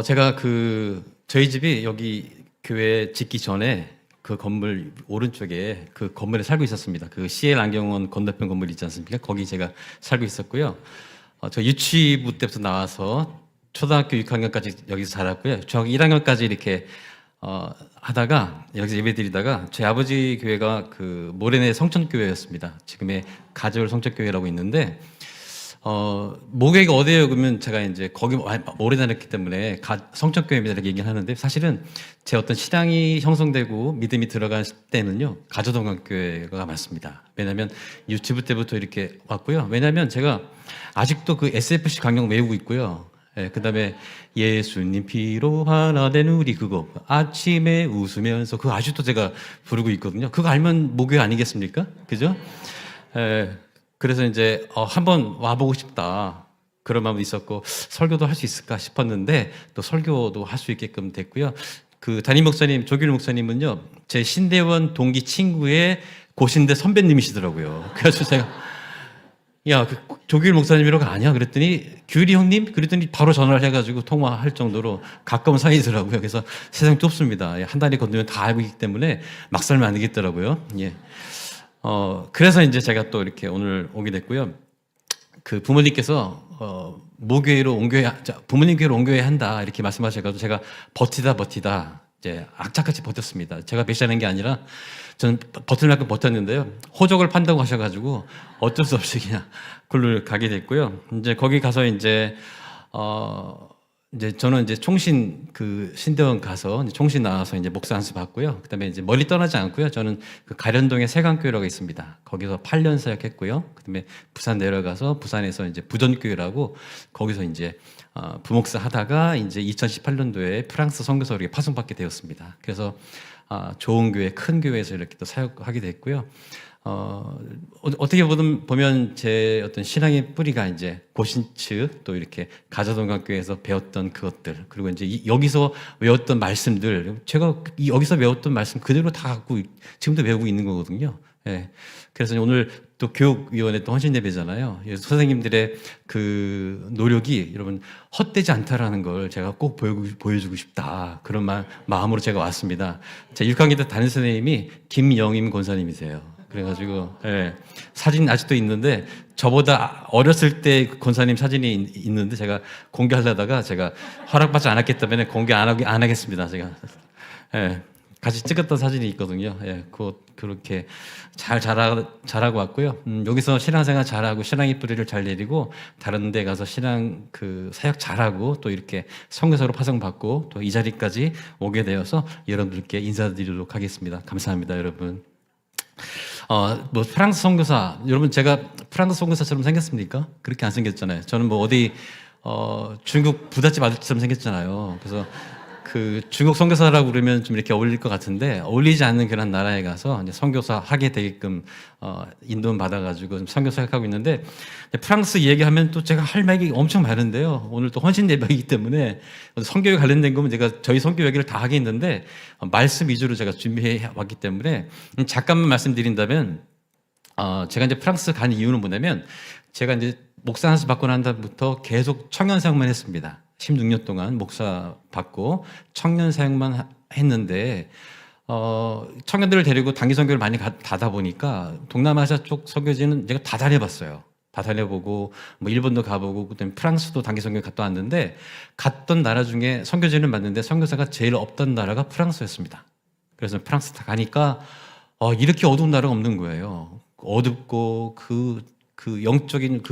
제가 저희 집이 여기 교회 짓기 전에 그 건물 오른쪽에 그 건물에 살고 있었습니다. 그 CL 안경원 건너편 건물 있지 않습니까? 거기 제가 살고 있었고요. 저 유치부 때부터 나와서 초등학교 6학년까지 여기서 살았고요. 중학교 1학년까지 이렇게 하다가 여기서 예배드리다가 제 아버지 교회가 그 모래내 성천교회였습니다. 지금의 가절 성천교회라고 있는데 목요일이 어디예요? 그러면 제가 이제 거기 오래 다녔기 때문에 성천교회입니다 이렇게 얘기를 하는데, 사실은 제 어떤 신앙이 형성되고 믿음이 들어간 때는요 가저동강교회가 맞습니다. 왜냐하면 유치부 때부터 이렇게 왔고요. 왜냐하면 제가 아직도 그 SFC 강령 외우고 있고요. 그 다음에 예수님 피로 하나 된 우리, 그거 아침에 웃으면서 그거 아직도 제가 부르고 있거든요. 그거 알면 목요일 아니겠습니까? 그죠? 그래서 이제 한번 와보고 싶다 그런 마음도 있었고, 설교도 할 수 있을까 싶었는데 또 설교도 할 수 있게끔 됐고요. 그 담임 목사님, 조길 목사님은요 제 신대원 동기 친구의 고신대 선배님이시더라고요. 그래서 제가 야, 조길 목사님이라고 아냐? 그랬더니 규리 형님? 그랬더니 바로 전화를 해가지고 통화할 정도로 가까운 사이더라고요. 그래서 세상이 좁습니다. 한 달이 건너면 다 알고 있기 때문에 막 살면 안 되겠더라고요. 예. 그래서 이제 제가 또 이렇게 오늘 오게 됐고요. 그 부모님께서 모교회로 옮겨야, 부모님 교회로 옮겨야 한다 이렇게 말씀하셔가지고 제가 버티다 이제 악착같이 버텼습니다. 제가 배신하는 게 아니라 저는 버틸 만큼 버텼는데요. 호적을 판다고 하셔가지고 어쩔 수 없이 그냥 그걸로 가게 됐고요. 이제 거기 가서 이제 저는 이제 총신 신대원 가서 이제 총신 나와서 이제 목사 안수 받고요. 그다음에 이제 멀리 떠나지 않고요. 저는 그 가련동에 세강교회라고 있습니다. 거기서 8년 사역했고요. 그다음에 부산 내려가서 부산에서 이제 부전교회라고 거기서 이제 부목사 하다가 이제 2018년도에 프랑스 선교사로 이렇게 파송받게 되었습니다. 그래서 좋은 교회, 큰 교회에서 이렇게 또 사역하게 됐고요. 어떻게 보면 제 어떤 신앙의 뿌리가 이제 고신측 또 이렇게 가저동강교회에서 배웠던 그것들, 그리고 이제 여기서 외웠던 말씀들, 제가 여기서 외웠던 말씀 그대로 다 갖고 지금도 외우고 있는 거거든요. 예. 그래서 오늘 또 교육위원회 또 헌신예배잖아요. 선생님들의 그 노력이 여러분 헛되지 않다라는 걸 제가 꼭 보여주고 싶다. 그런 마음으로 제가 왔습니다. 제 6학년 때 담임 선생님이 김영임 권사님이세요. 그래가지고 사진 아직도 있는데, 저보다 어렸을 때 권사님 사진이 있는데 제가 공개하려다가 제가 허락받지 않았기 때문에 공개 안 하겠습니다. 제가 같이 찍었던 사진이 있거든요. 그렇게 잘 자라고 왔고요. 여기서 신앙생활 잘하고 신앙의 뿌리를 잘 내리고 다른 데 가서 신앙 사역 잘하고 또 이렇게 선교사로 파송받고 또 이 자리까지 오게 되어서 여러분들께 인사드리도록 하겠습니다. 감사합니다, 여러분. 프랑스 선교사, 여러분 제가 프랑스 선교사처럼 생겼습니까? 그렇게 안 생겼잖아요. 저는 어디 중국 부잣집 아들처럼 생겼잖아요. 그래서 중국 선교사라고 그러면 좀 이렇게 어울릴 것 같은데 어울리지 않는 그런 나라에 가서 이제 선교사 하게 되게끔 인도를 받아가지고 좀 선교사 하고 있는데, 프랑스 얘기하면 또 제가 할 말이 엄청 많은데요. 오늘 또 헌신 예배이기 때문에 선교에 관련된 거면 제가 저희 선교 얘기를 다 하겠는데 말씀 위주로 제가 준비해 왔기 때문에 잠깐만 말씀드린다면, 제가 이제 프랑스 간 이유는 뭐냐면, 제가 이제 목사 안수 받고 난 다음부터 계속 청년 사역만 했습니다. 16년 동안 목사 받고 청년 사역만 했는데, 청년들을 데리고 단기 선교를 많이 가다 보니까 동남아시아 쪽 선교지는 제가 다 다녀봤어요. 다 다녀보고 일본도 가보고 그다음에 프랑스도 단기 선교 갔다 왔는데, 갔던 나라 중에 선교지는 맞는데 선교사가 제일 없던 나라가 프랑스였습니다. 그래서 프랑스 다 가니까 이렇게 어두운 나라가 없는 거예요. 어둡고 영적인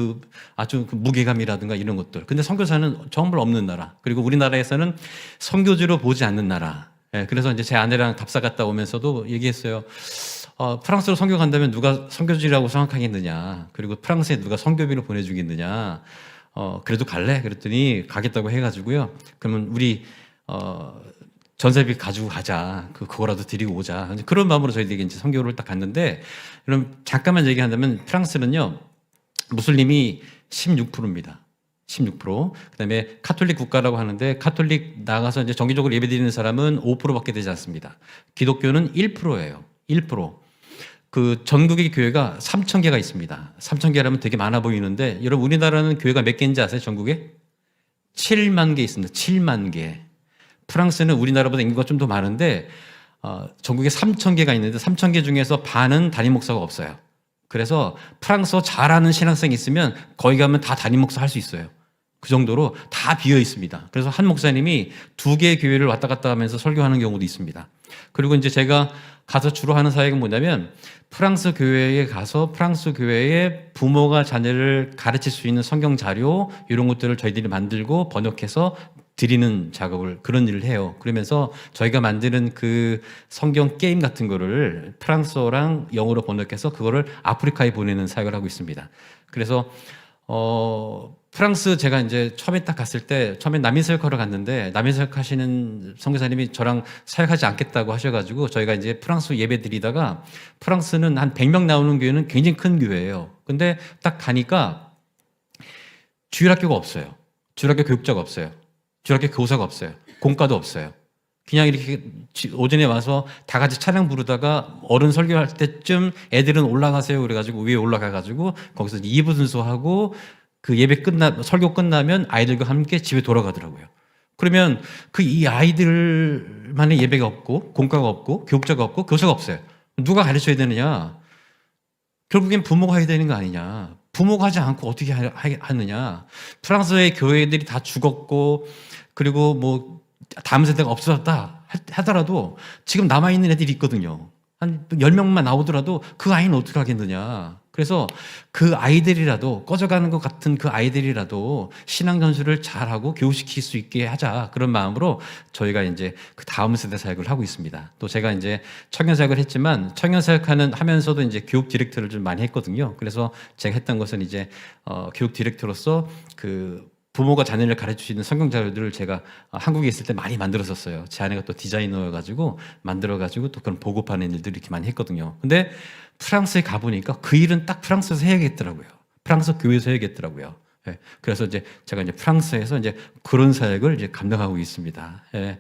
아주 무게감이라든가 이런 것들. 근데 선교사는 정말 없는 나라. 그리고 우리나라에서는 선교지로 보지 않는 나라. 그래서 이제 제 아내랑 답사 갔다 오면서도 얘기했어요. 프랑스로 선교 간다면 누가 선교지라고 생각하겠느냐. 그리고 프랑스에 누가 선교비를 보내주겠느냐. 그래도 갈래? 그랬더니 가겠다고 해가지고요. 그러면 우리 전세비 가지고 가자. 그거라도 드리고 오자. 그런 마음으로 저희들이 이제 선교를 딱 갔는데, 그럼 잠깐만 얘기한다면 프랑스는요, 무슬림이 16%입니다. 16%. 그다음에 카톨릭 국가라고 하는데, 카톨릭 나가서 이제 정기적으로 예배드리는 사람은 5%밖에 되지 않습니다. 기독교는 1%예요. 1%. 전국의 교회가 3,000개가 있습니다. 3,000개라면 되게 많아 보이는데, 여러분 우리나라는 교회가 몇 개인지 아세요? 전국에? 7만 개 있습니다. 7만 개. 프랑스는 우리나라보다 인구가 좀 더 많은데 전국에 3천 개가 있는데 3천 개 중에서 반은 담임 목사가 없어요. 그래서 프랑스어 잘하는 신학생이 있으면 거기 가면 다 담임 목사 할 수 있어요. 그 정도로 다 비어 있습니다. 그래서 한 목사님이 2개의 교회를 왔다 갔다 하면서 설교하는 경우도 있습니다. 그리고 이제 제가 가서 주로 하는 사역은 뭐냐면 프랑스 교회에 가서 프랑스 교회의 부모가 자녀를 가르칠 수 있는 성경 자료 이런 것들을 저희들이 만들고 번역해서 드리는 작업을 그런 일을 해요. 그러면서 저희가 만드는 그 성경 게임 같은 거를 프랑스어랑 영어로 번역해서 그거를 아프리카에 보내는 사역을 하고 있습니다. 그래서 프랑스 제가 이제 처음에 딱 갔을 때 처음에 난민 사역하러 갔는데 난민 사역하시는 선교사님이 저랑 사역하지 않겠다고 하셔가지고 저희가 이제 프랑스 예배 드리다가 프랑스는 한 100명 나오는 교회는 굉장히 큰 교회예요. 근데 딱 가니까 주일학교가 없어요. 주일학교 교육자가 없어요. 주일학교 교사가 없어요. 공과도 없어요. 그냥 이렇게 오전에 와서 다 같이 찬양 부르다가 어른 설교할 때쯤 애들은 올라가세요 그래가지고 위에 올라가가지고 거기서 2부 순서하고 그 예배 설교 끝나면 아이들과 함께 집에 돌아가더라고요. 그러면 이 아이들만의 예배가 없고 공과가 없고 교육자가 없고 교사가 없어요. 누가 가르쳐야 되느냐? 결국엔 부모가 해야 되는 거 아니냐? 부모가 하지 않고 어떻게 하느냐? 프랑스의 교회들이 다 죽었고 그리고 뭐 다음 세대가 없어졌다 하더라도 지금 남아있는 애들이 있거든요. 한 10명만 나오더라도 그 아이는 어떻게 하겠느냐. 그래서 그 아이들이라도 꺼져가는 것 같은 그 아이들이라도 신앙 전수를 잘하고 교육시킬 수 있게 하자. 그런 마음으로 저희가 이제 그 다음 세대 사역을 하고 있습니다. 또 제가 이제 청년 사역을 했지만 청년 사역하면서도 이제 교육 디렉터를 좀 많이 했거든요. 그래서 제가 했던 것은 이제 교육 디렉터로서 그 부모가 자녀를 가르칠 수 있는 성경 자료들을 제가 한국에 있을 때 많이 만들었었어요. 제 아내가 또 디자이너여가지고 만들어가지고 또 그런 보급하는 일들을 이렇게 많이 했거든요. 근데 프랑스에 가보니까 그 일은 딱 프랑스에서 해야겠더라고요. 프랑스 교회에서 해야겠더라고요. 예, 그래서 이제 제가 이제 프랑스에서 이제 그런 사역을 이제 감당하고 있습니다. 예,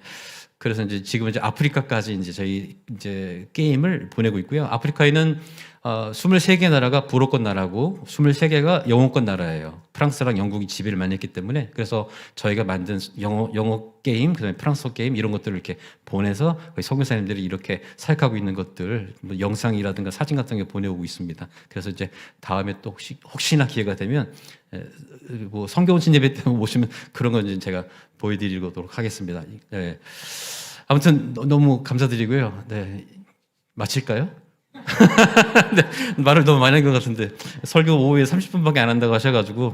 그래서 이제 지금 이제 아프리카까지 이제 저희 이제 게임을 보내고 있고요. 아프리카에는 23개 나라가 불어권 나라고 23개가 영어권 나라예요. 프랑스랑 영국이 지배를 많이 했기 때문에 그래서 저희가 만든 영어 게임, 그다음에 프랑스어 게임 이런 것들을 이렇게 보내서 선교사님들이 이렇게 사역하고 있는 것들 뭐 영상이라든가 사진 같은 게 보내오고 있습니다. 그래서 이제 다음에 또 혹시나 기회가 되면 뭐 성경신 예배 때 오시면 그런 건 이제 제가 보여드리도록 하겠습니다. 네. 아무튼 너무 감사드리고요. 네. 마칠까요? 네, 말을 너무 많이 한 것 같은데 설교 오후에 30분밖에 안 한다고 하셔가지고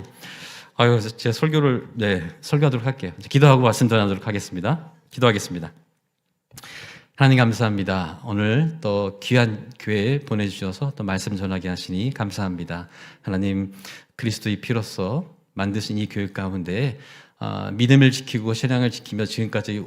아유 제가 설교를 설교하도록 할게요. 기도하고 말씀 전하도록 하겠습니다. 기도하겠습니다. 하나님 감사합니다. 오늘 또 귀한 교회에 보내주셔서 또 말씀 전하게 하시니 감사합니다. 하나님 그리스도의 피로써 만드신 이 교회 가운데 믿음을 지키고 신앙을 지키며 지금까지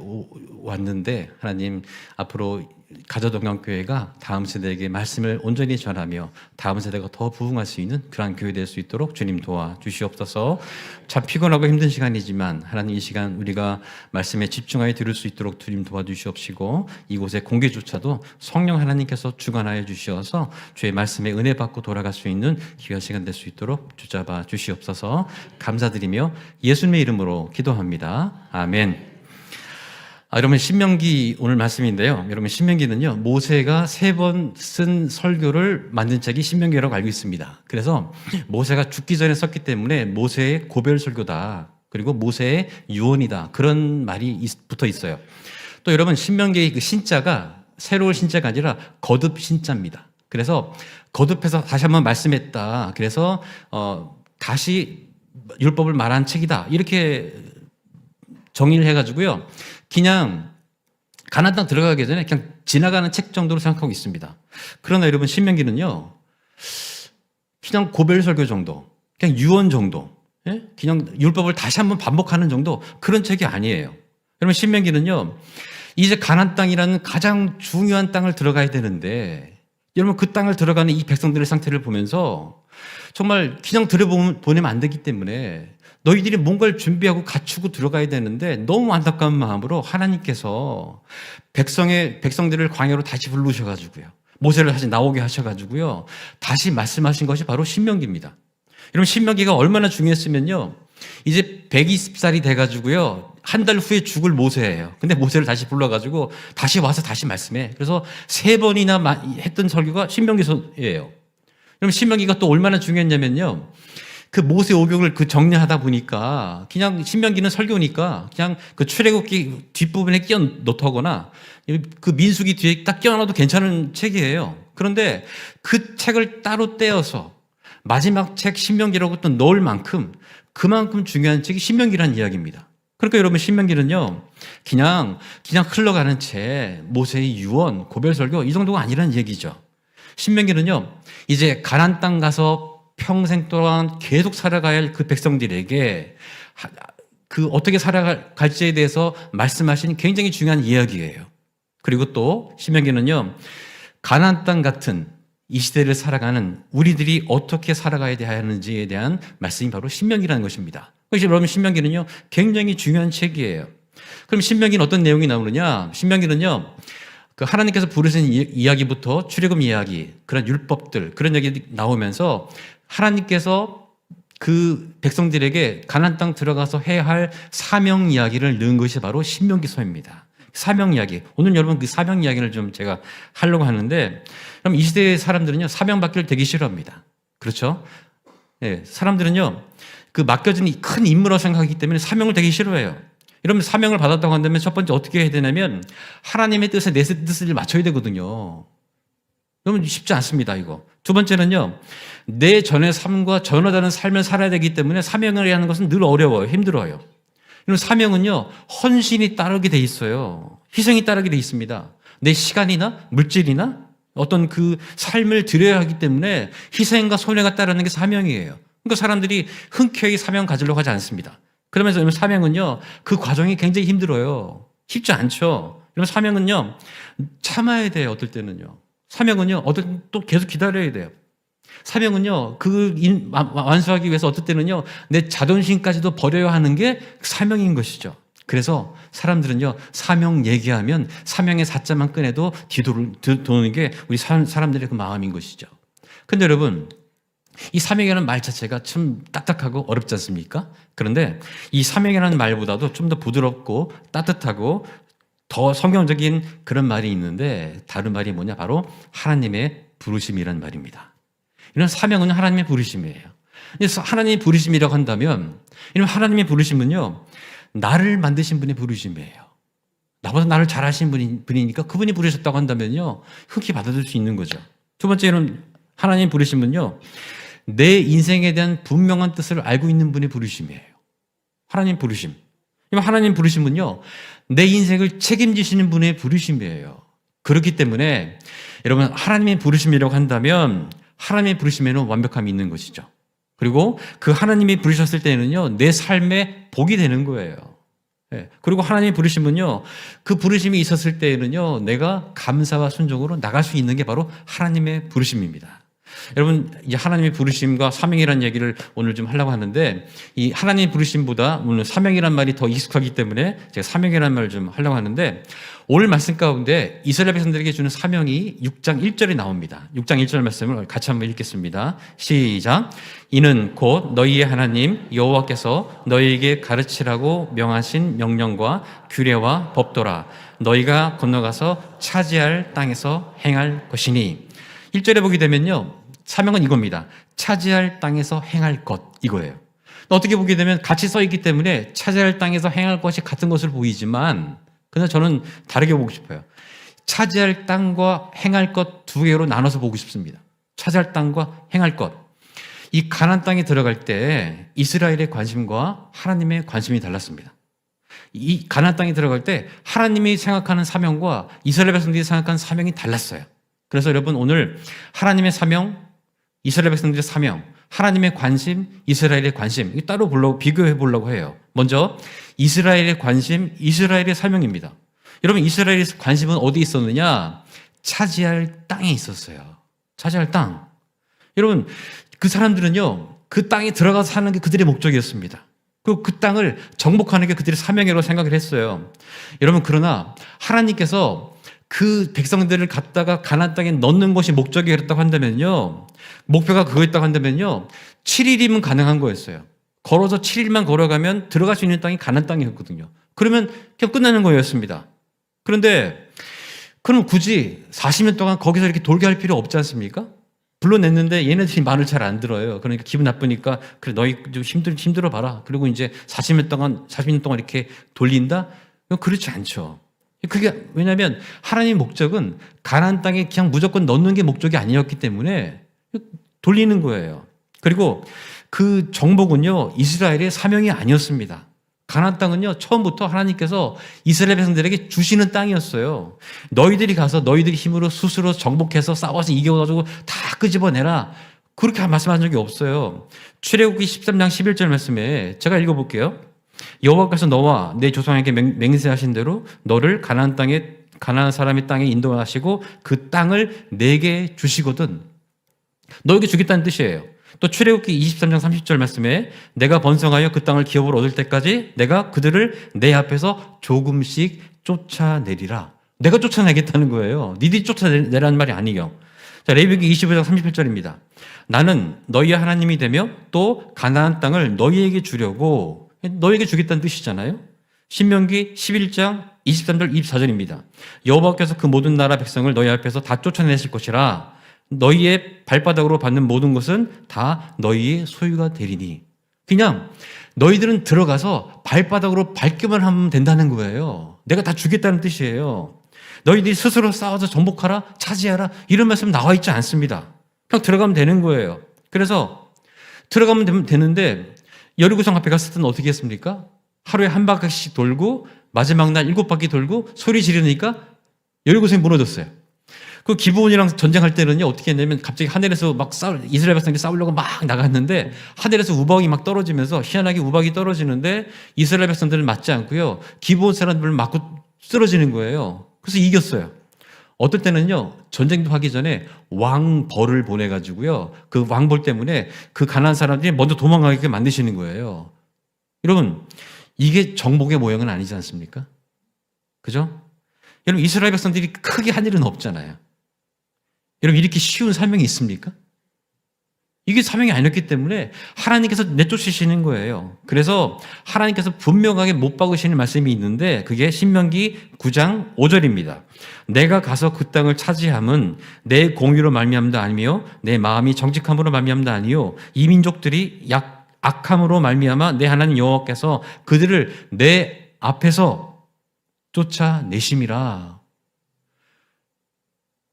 왔는데 하나님 앞으로 가저동강교회가 다음 세대에게 말씀을 온전히 전하며 다음 세대가 더 부흥할 수 있는 그러한 교회 될 수 있도록 주님 도와주시옵소서. 참 피곤하고 힘든 시간이지만 하나님 이 시간 우리가 말씀에 집중하여 들을 수 있도록 주님 도와주시옵시고 이곳의 공개조차도 성령 하나님께서 주관하여 주시어서 주의 말씀에 은혜 받고 돌아갈 수 있는 귀한 시간 될 수 있도록 주잡아 주시옵소서. 감사드리며 예수님의 이름으로 기도합니다. 아멘. 여러분 신명기 오늘 말씀인데요. 여러분 신명기는요 모세가 3번 쓴 설교를 만든 책이 신명기라고 알고 있습니다. 그래서 모세가 죽기 전에 썼기 때문에 모세의 고별 설교다. 그리고 모세의 유언이다. 그런 말이 붙어 있어요. 또 여러분 신명기의 그 신자가 새로운 신자가 아니라 거듭 신자입니다. 그래서 거듭해서 다시 한번 말씀했다. 그래서 다시 율법을 말한 책이다. 이렇게 정의를 해가지고요. 그냥 가나안 땅 들어가기 전에 그냥 지나가는 책 정도로 생각하고 있습니다. 그러나 여러분 신명기는요. 그냥 고별 설교 정도, 그냥 유언 정도, 그냥 율법을 다시 한번 반복하는 정도 그런 책이 아니에요. 여러분 신명기는요. 이제 가나안 땅이라는 가장 중요한 땅을 들어가야 되는데 여러분 그 땅을 들어가는 이 백성들의 상태를 보면서 정말 그냥 들여보내면 안 되기 때문에 너희들이 뭔가를 준비하고 갖추고 들어가야 되는데 너무 안타까운 마음으로 하나님께서 백성들을 광야로 다시 부르셔가지고요. 모세를 다시 나오게 하셔가지고요. 다시 말씀하신 것이 바로 신명기입니다. 여러분 신명기가 얼마나 중요했으면요. 이제 120살이 돼가지고요. 한 달 후에 죽을 모세예요. 근데 모세를 다시 불러가지고 다시 와서 다시 말씀해. 그래서 3번이나 했던 설교가 신명기서예요. 그럼 신명기가 또 얼마나 중요했냐면요. 그 모세 오경을 그 정리하다 보니까 그냥 신명기는 설교니까 그냥 그 출애굽기 뒷부분에 끼워 넣거나 그 민수기 뒤에 딱 끼워 넣어도 괜찮은 책이에요. 그런데 그 책을 따로 떼어서 마지막 책 신명기라고 또 넣을 만큼 그만큼 중요한 책이 신명기라는 이야기입니다. 그러니까 여러분 신명기는요 그냥 흘러가는 책, 모세의 유언, 고별설교 이 정도가 아니라는 얘기죠. 신명기는요 이제 가나안 땅 가서 평생 동안 계속 살아가야 할 그 백성들에게 그 어떻게 살아갈지에 대해서 말씀하신 굉장히 중요한 이야기예요. 그리고 또 신명기는요 가나안 땅 같은 이 시대를 살아가는 우리들이 어떻게 살아가야 하는지에 대한 말씀이 바로 신명기라는 것입니다. 그래서 여러분 신명기는요 굉장히 중요한 책이에요. 그럼 신명기는 어떤 내용이 나오느냐? 신명기는요 그 하나님께서 부르신 이야기부터 출애굽 이야기, 그런 율법들, 그런 얘기 나오면서 하나님께서 그 백성들에게 가나안 땅 들어가서 해야 할 사명 이야기를 넣은 것이 바로 신명기서입니다. 사명 이야기. 오늘 여러분 그 사명 이야기를 좀 제가 하려고 하는데, 그럼 이 시대의 사람들은요 사명 받기를 되게 싫어합니다. 그렇죠? 네, 사람들은요 그 맡겨진 큰 임무라고 생각하기 때문에 사명을 되게 싫어해요. 이러면 사명을 받았다고 한다면 첫 번째 어떻게 해야 되냐면 하나님의 뜻에 내 뜻을 맞춰야 되거든요. 그러면 쉽지 않습니다, 이거. 두 번째는요, 내 전의 삶과 전하다는 삶을 살아야 되기 때문에 사명을 하는 것은 늘 어려워요, 힘들어요. 이런 사명은요, 헌신이 따르게 돼 있어요. 희생이 따르게 돼 있습니다. 내 시간이나 물질이나 어떤 그 삶을 드려야 하기 때문에 희생과 손해가 따르는 게 사명이에요. 그러니까 사람들이 흔쾌히 사명 가지려고 하지 않습니다. 그러면서 사명은요, 그 과정이 굉장히 힘들어요. 쉽지 않죠. 이런 사명은요, 참아야 돼요, 어떨 때는요. 사명은요, 어떨 때 또 계속 기다려야 돼요. 사명은요, 완수하기 위해서 어떨 때는요, 내 자존심까지도 버려야 하는 게 사명인 것이죠. 그래서 사람들은요, 사명 얘기하면 사명의 사자만 꺼내도 뒤도는 게 우리 사람들의 그 마음인 것이죠. 근데 여러분, 이 사명이라는 말 자체가 참 딱딱하고 어렵지 않습니까? 그런데 이 사명이라는 말보다도 좀 더 부드럽고 따뜻하고 더 성경적인 그런 말이 있는데 다른 말이 뭐냐? 바로 하나님의 부르심이라는 말입니다. 이런 사명은 하나님의 부르심이에요. 그래서 하나님의 부르심이라고 한다면 이런 하나님의 부르심은요 나를 만드신 분의 부르심이에요. 나보다 나를 잘하신 분이니까 그분이 부르셨다고 한다면요 흔히 받아들일 수 있는 거죠. 두 번째는 하나님의 부르심은요 내 인생에 대한 분명한 뜻을 알고 있는 분의 부르심이에요. 하나님 부르심. 하나님 부르심은요 내 인생을 책임지시는 분의 부르심이에요. 그렇기 때문에 여러분 하나님의 부르심이라고 한다면 하나님의 부르심에는 완벽함이 있는 것이죠. 그리고 그 하나님이 부르셨을 때는요 내 삶에 복이 되는 거예요. 그리고 하나님의 부르심은요 그 부르심이 있었을 때에는요 내가 감사와 순종으로 나갈 수 있는 게 바로 하나님의 부르심입니다. 여러분, 이 하나님의 부르심과 사명이라는 얘기를 오늘 좀 하려고 하는데, 이 하나님의 부르심보다 오늘 사명이라는 말이 더 익숙하기 때문에 제가 사명이라는 말을 좀 하려고 하는데, 오늘 말씀 가운데 이스라엘 백성들에게 주는 사명이 6장 1절에 나옵니다. 6장 1절 말씀을 같이 한번 읽겠습니다. 시작. 이는 곧 너희의 하나님 여호와께서 너희에게 가르치라고 명하신 명령과 규례와 법도라. 너희가 건너가서 차지할 땅에서 행할 것이니. 1절에 보게 되면요. 사명은 이겁니다. 차지할 땅에서 행할 것, 이거예요. 어떻게 보게 되면 같이 써 있기 때문에 차지할 땅에서 행할 것이 같은 것을 보이지만, 그냥 저는 다르게 보고 싶어요. 차지할 땅과 행할 것 두 개로 나눠서 보고 싶습니다. 차지할 땅과 행할 것. 이 가나안 땅에 들어갈 때 이스라엘의 관심과 하나님의 관심이 달랐습니다. 이 가나안 땅에 들어갈 때 하나님이 생각하는 사명과 이스라엘 백성들이 생각하는 사명이 달랐어요. 그래서 여러분 오늘 하나님의 사명, 이스라엘 백성들의 사명, 하나님의 관심, 이스라엘의 관심 따로 비교해 보려고 해요. 먼저 이스라엘의 관심, 이스라엘의 사명입니다. 여러분 이스라엘의 관심은 어디 있었느냐? 차지할 땅에 있었어요. 차지할 땅. 여러분 그 사람들은요 그 땅에 들어가서 사는 게 그들의 목적이었습니다. 그리고 그 땅을 정복하는 게 그들의 사명이라고 생각을 했어요. 여러분 그러나 하나님께서 그 백성들을 갖다가 가나안 땅에 넣는 것이 목적이었다고 한다면요. 목표가 그거였다고 한다면요. 7일이면 가능한 거였어요. 걸어서 7일만 걸어가면 들어갈 수 있는 땅이 가나안 땅이었거든요. 그러면 그냥 끝나는 거였습니다. 그런데 그럼 굳이 40년 동안 거기서 이렇게 돌게 할 필요 없지 않습니까? 불러냈는데 얘네들이 말을 잘 안 들어요. 그러니까 기분 나쁘니까 그래 너희 좀 힘들어 봐라. 그리고 이제 40년 동안 이렇게 돌린다? 그렇지 않죠. 그게 왜냐하면 하나님의 목적은 가나안 땅에 그냥 무조건 넣는 게 목적이 아니었기 때문에 돌리는 거예요. 그리고 그 정복은요 이스라엘의 사명이 아니었습니다. 가나안 땅은요 처음부터 하나님께서 이스라엘 백성들에게 주시는 땅이었어요. 너희들이 가서 너희들이 힘으로 스스로 정복해서 싸워서 이겨가지고 다 끄집어내라. 그렇게 말씀한 적이 없어요. 출애굽기 13장 11절 말씀에 제가 읽어볼게요. 여호와께서 너와 내 조상에게 맹세하신 대로 너를 가나안 사람의 땅에 인도하시고 그 땅을 내게 주시거든. 너에게 주겠다는 뜻이에요. 또 출애굽기 23장 30절 말씀에 내가 번성하여 그 땅을 기업으로 얻을 때까지 내가 그들을 내 앞에서 조금씩 쫓아내리라. 내가 쫓아내겠다는 거예요. 니들이 쫓아내라는 말이 아니에요. 자, 레위기 25장 38절입니다. 나는 너희의 하나님이 되며 또 가나안 땅을 너희에게 주려고 너희에게 주겠다는 뜻이잖아요. 신명기 11장 23절 24절입니다. 여호와께서 그 모든 나라 백성을 너희 앞에서 다 쫓아내실 것이라 너희의 발바닥으로 받는 모든 것은 다 너희의 소유가 되리니. 그냥 너희들은 들어가서 발바닥으로 밟기만 하면 된다는 거예요. 내가 다 주겠다는 뜻이에요. 너희들이 스스로 싸워서 정복하라, 차지하라 이런 말씀 나와 있지 않습니다. 그냥 들어가면 되는 거예요. 그래서 들어가면 되는데 여리고성 앞에 갔을 때는 어떻게 했습니까? 하루에 한 바퀴씩 돌고 마지막 날 7바퀴 돌고 소리 지르니까 여리고성이 무너졌어요. 그 기브온이랑 전쟁할 때는요 어떻게 했냐면 갑자기 하늘에서 막 이스라엘 백성들이 싸우려고 막 나갔는데 하늘에서 우박이 막 떨어지면서 희한하게 우박이 떨어지는데 이스라엘 백성들은 맞지 않고요 기브온 사람들을 맞고 쓰러지는 거예요. 그래서 이겼어요. 어떨 때는요 전쟁도 하기 전에 왕벌을 보내가지고요 그 왕벌 때문에 그 가난한 사람들이 먼저 도망가게 만드시는 거예요. 여러분 이게 정복의 모형은 아니지 않습니까? 그죠? 여러분 이스라엘 백성들이 크게 한 일은 없잖아요. 여러분 이렇게 쉬운 사명이 있습니까? 이게 사명이 아니었기 때문에 하나님께서 내쫓으시는 거예요. 그래서 하나님께서 분명하게 못 박으시는 말씀이 있는데 그게 신명기 9장 5절입니다. 내가 가서 그 땅을 차지함은 내 공의로 말미암다 아니며 내 마음이 정직함으로 말미암다 아니요 이 민족들이 악함으로 말미암아 내 하나님 여호와께서 그들을 내 앞에서 쫓아내심이라.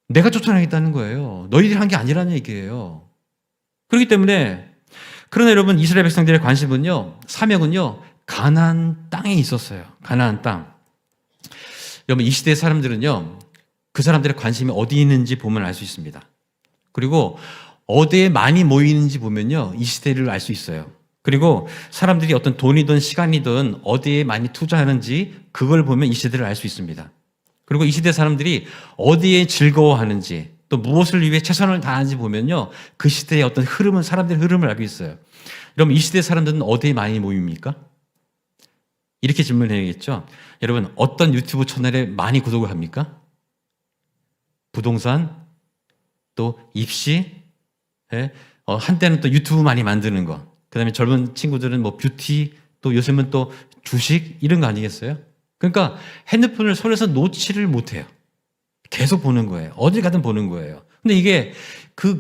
내가 쫓아내겠다는 거예요. 너희들이 한 게 아니라는 얘기예요. 그렇기 때문에 그러나 여러분 이스라엘 백성들의 관심은요 사명은요 가나안 땅에 있었어요. 가나안 땅. 여러분 이 시대의 사람들은요 그 사람들의 관심이 어디 있는지 보면 알 수 있습니다. 그리고 어디에 많이 모이는지 보면요 이 시대를 알 수 있어요. 그리고 사람들이 어떤 돈이든 시간이든 어디에 많이 투자하는지 그걸 보면 이 시대를 알 수 있습니다. 그리고 이 시대 사람들이 어디에 즐거워하는지 또 무엇을 위해 최선을 다하는지 보면요 그 시대의 어떤 흐름은 사람들의 흐름을 알고 있어요. 그럼 이 시대 사람들은 어디에 많이 모입니까? 이렇게 질문해야겠죠. 여러분 어떤 유튜브 채널에 많이 구독을 합니까? 부동산, 또 입시, 한때는 또 유튜브 많이 만드는 거, 그 다음에 젊은 친구들은 뭐 뷰티, 또 요즘은 또 주식 이런 거 아니겠어요? 그러니까 핸드폰을 손에서 놓지를 못해요. 계속 보는 거예요. 어딜 가든 보는 거예요. 근데 이게 그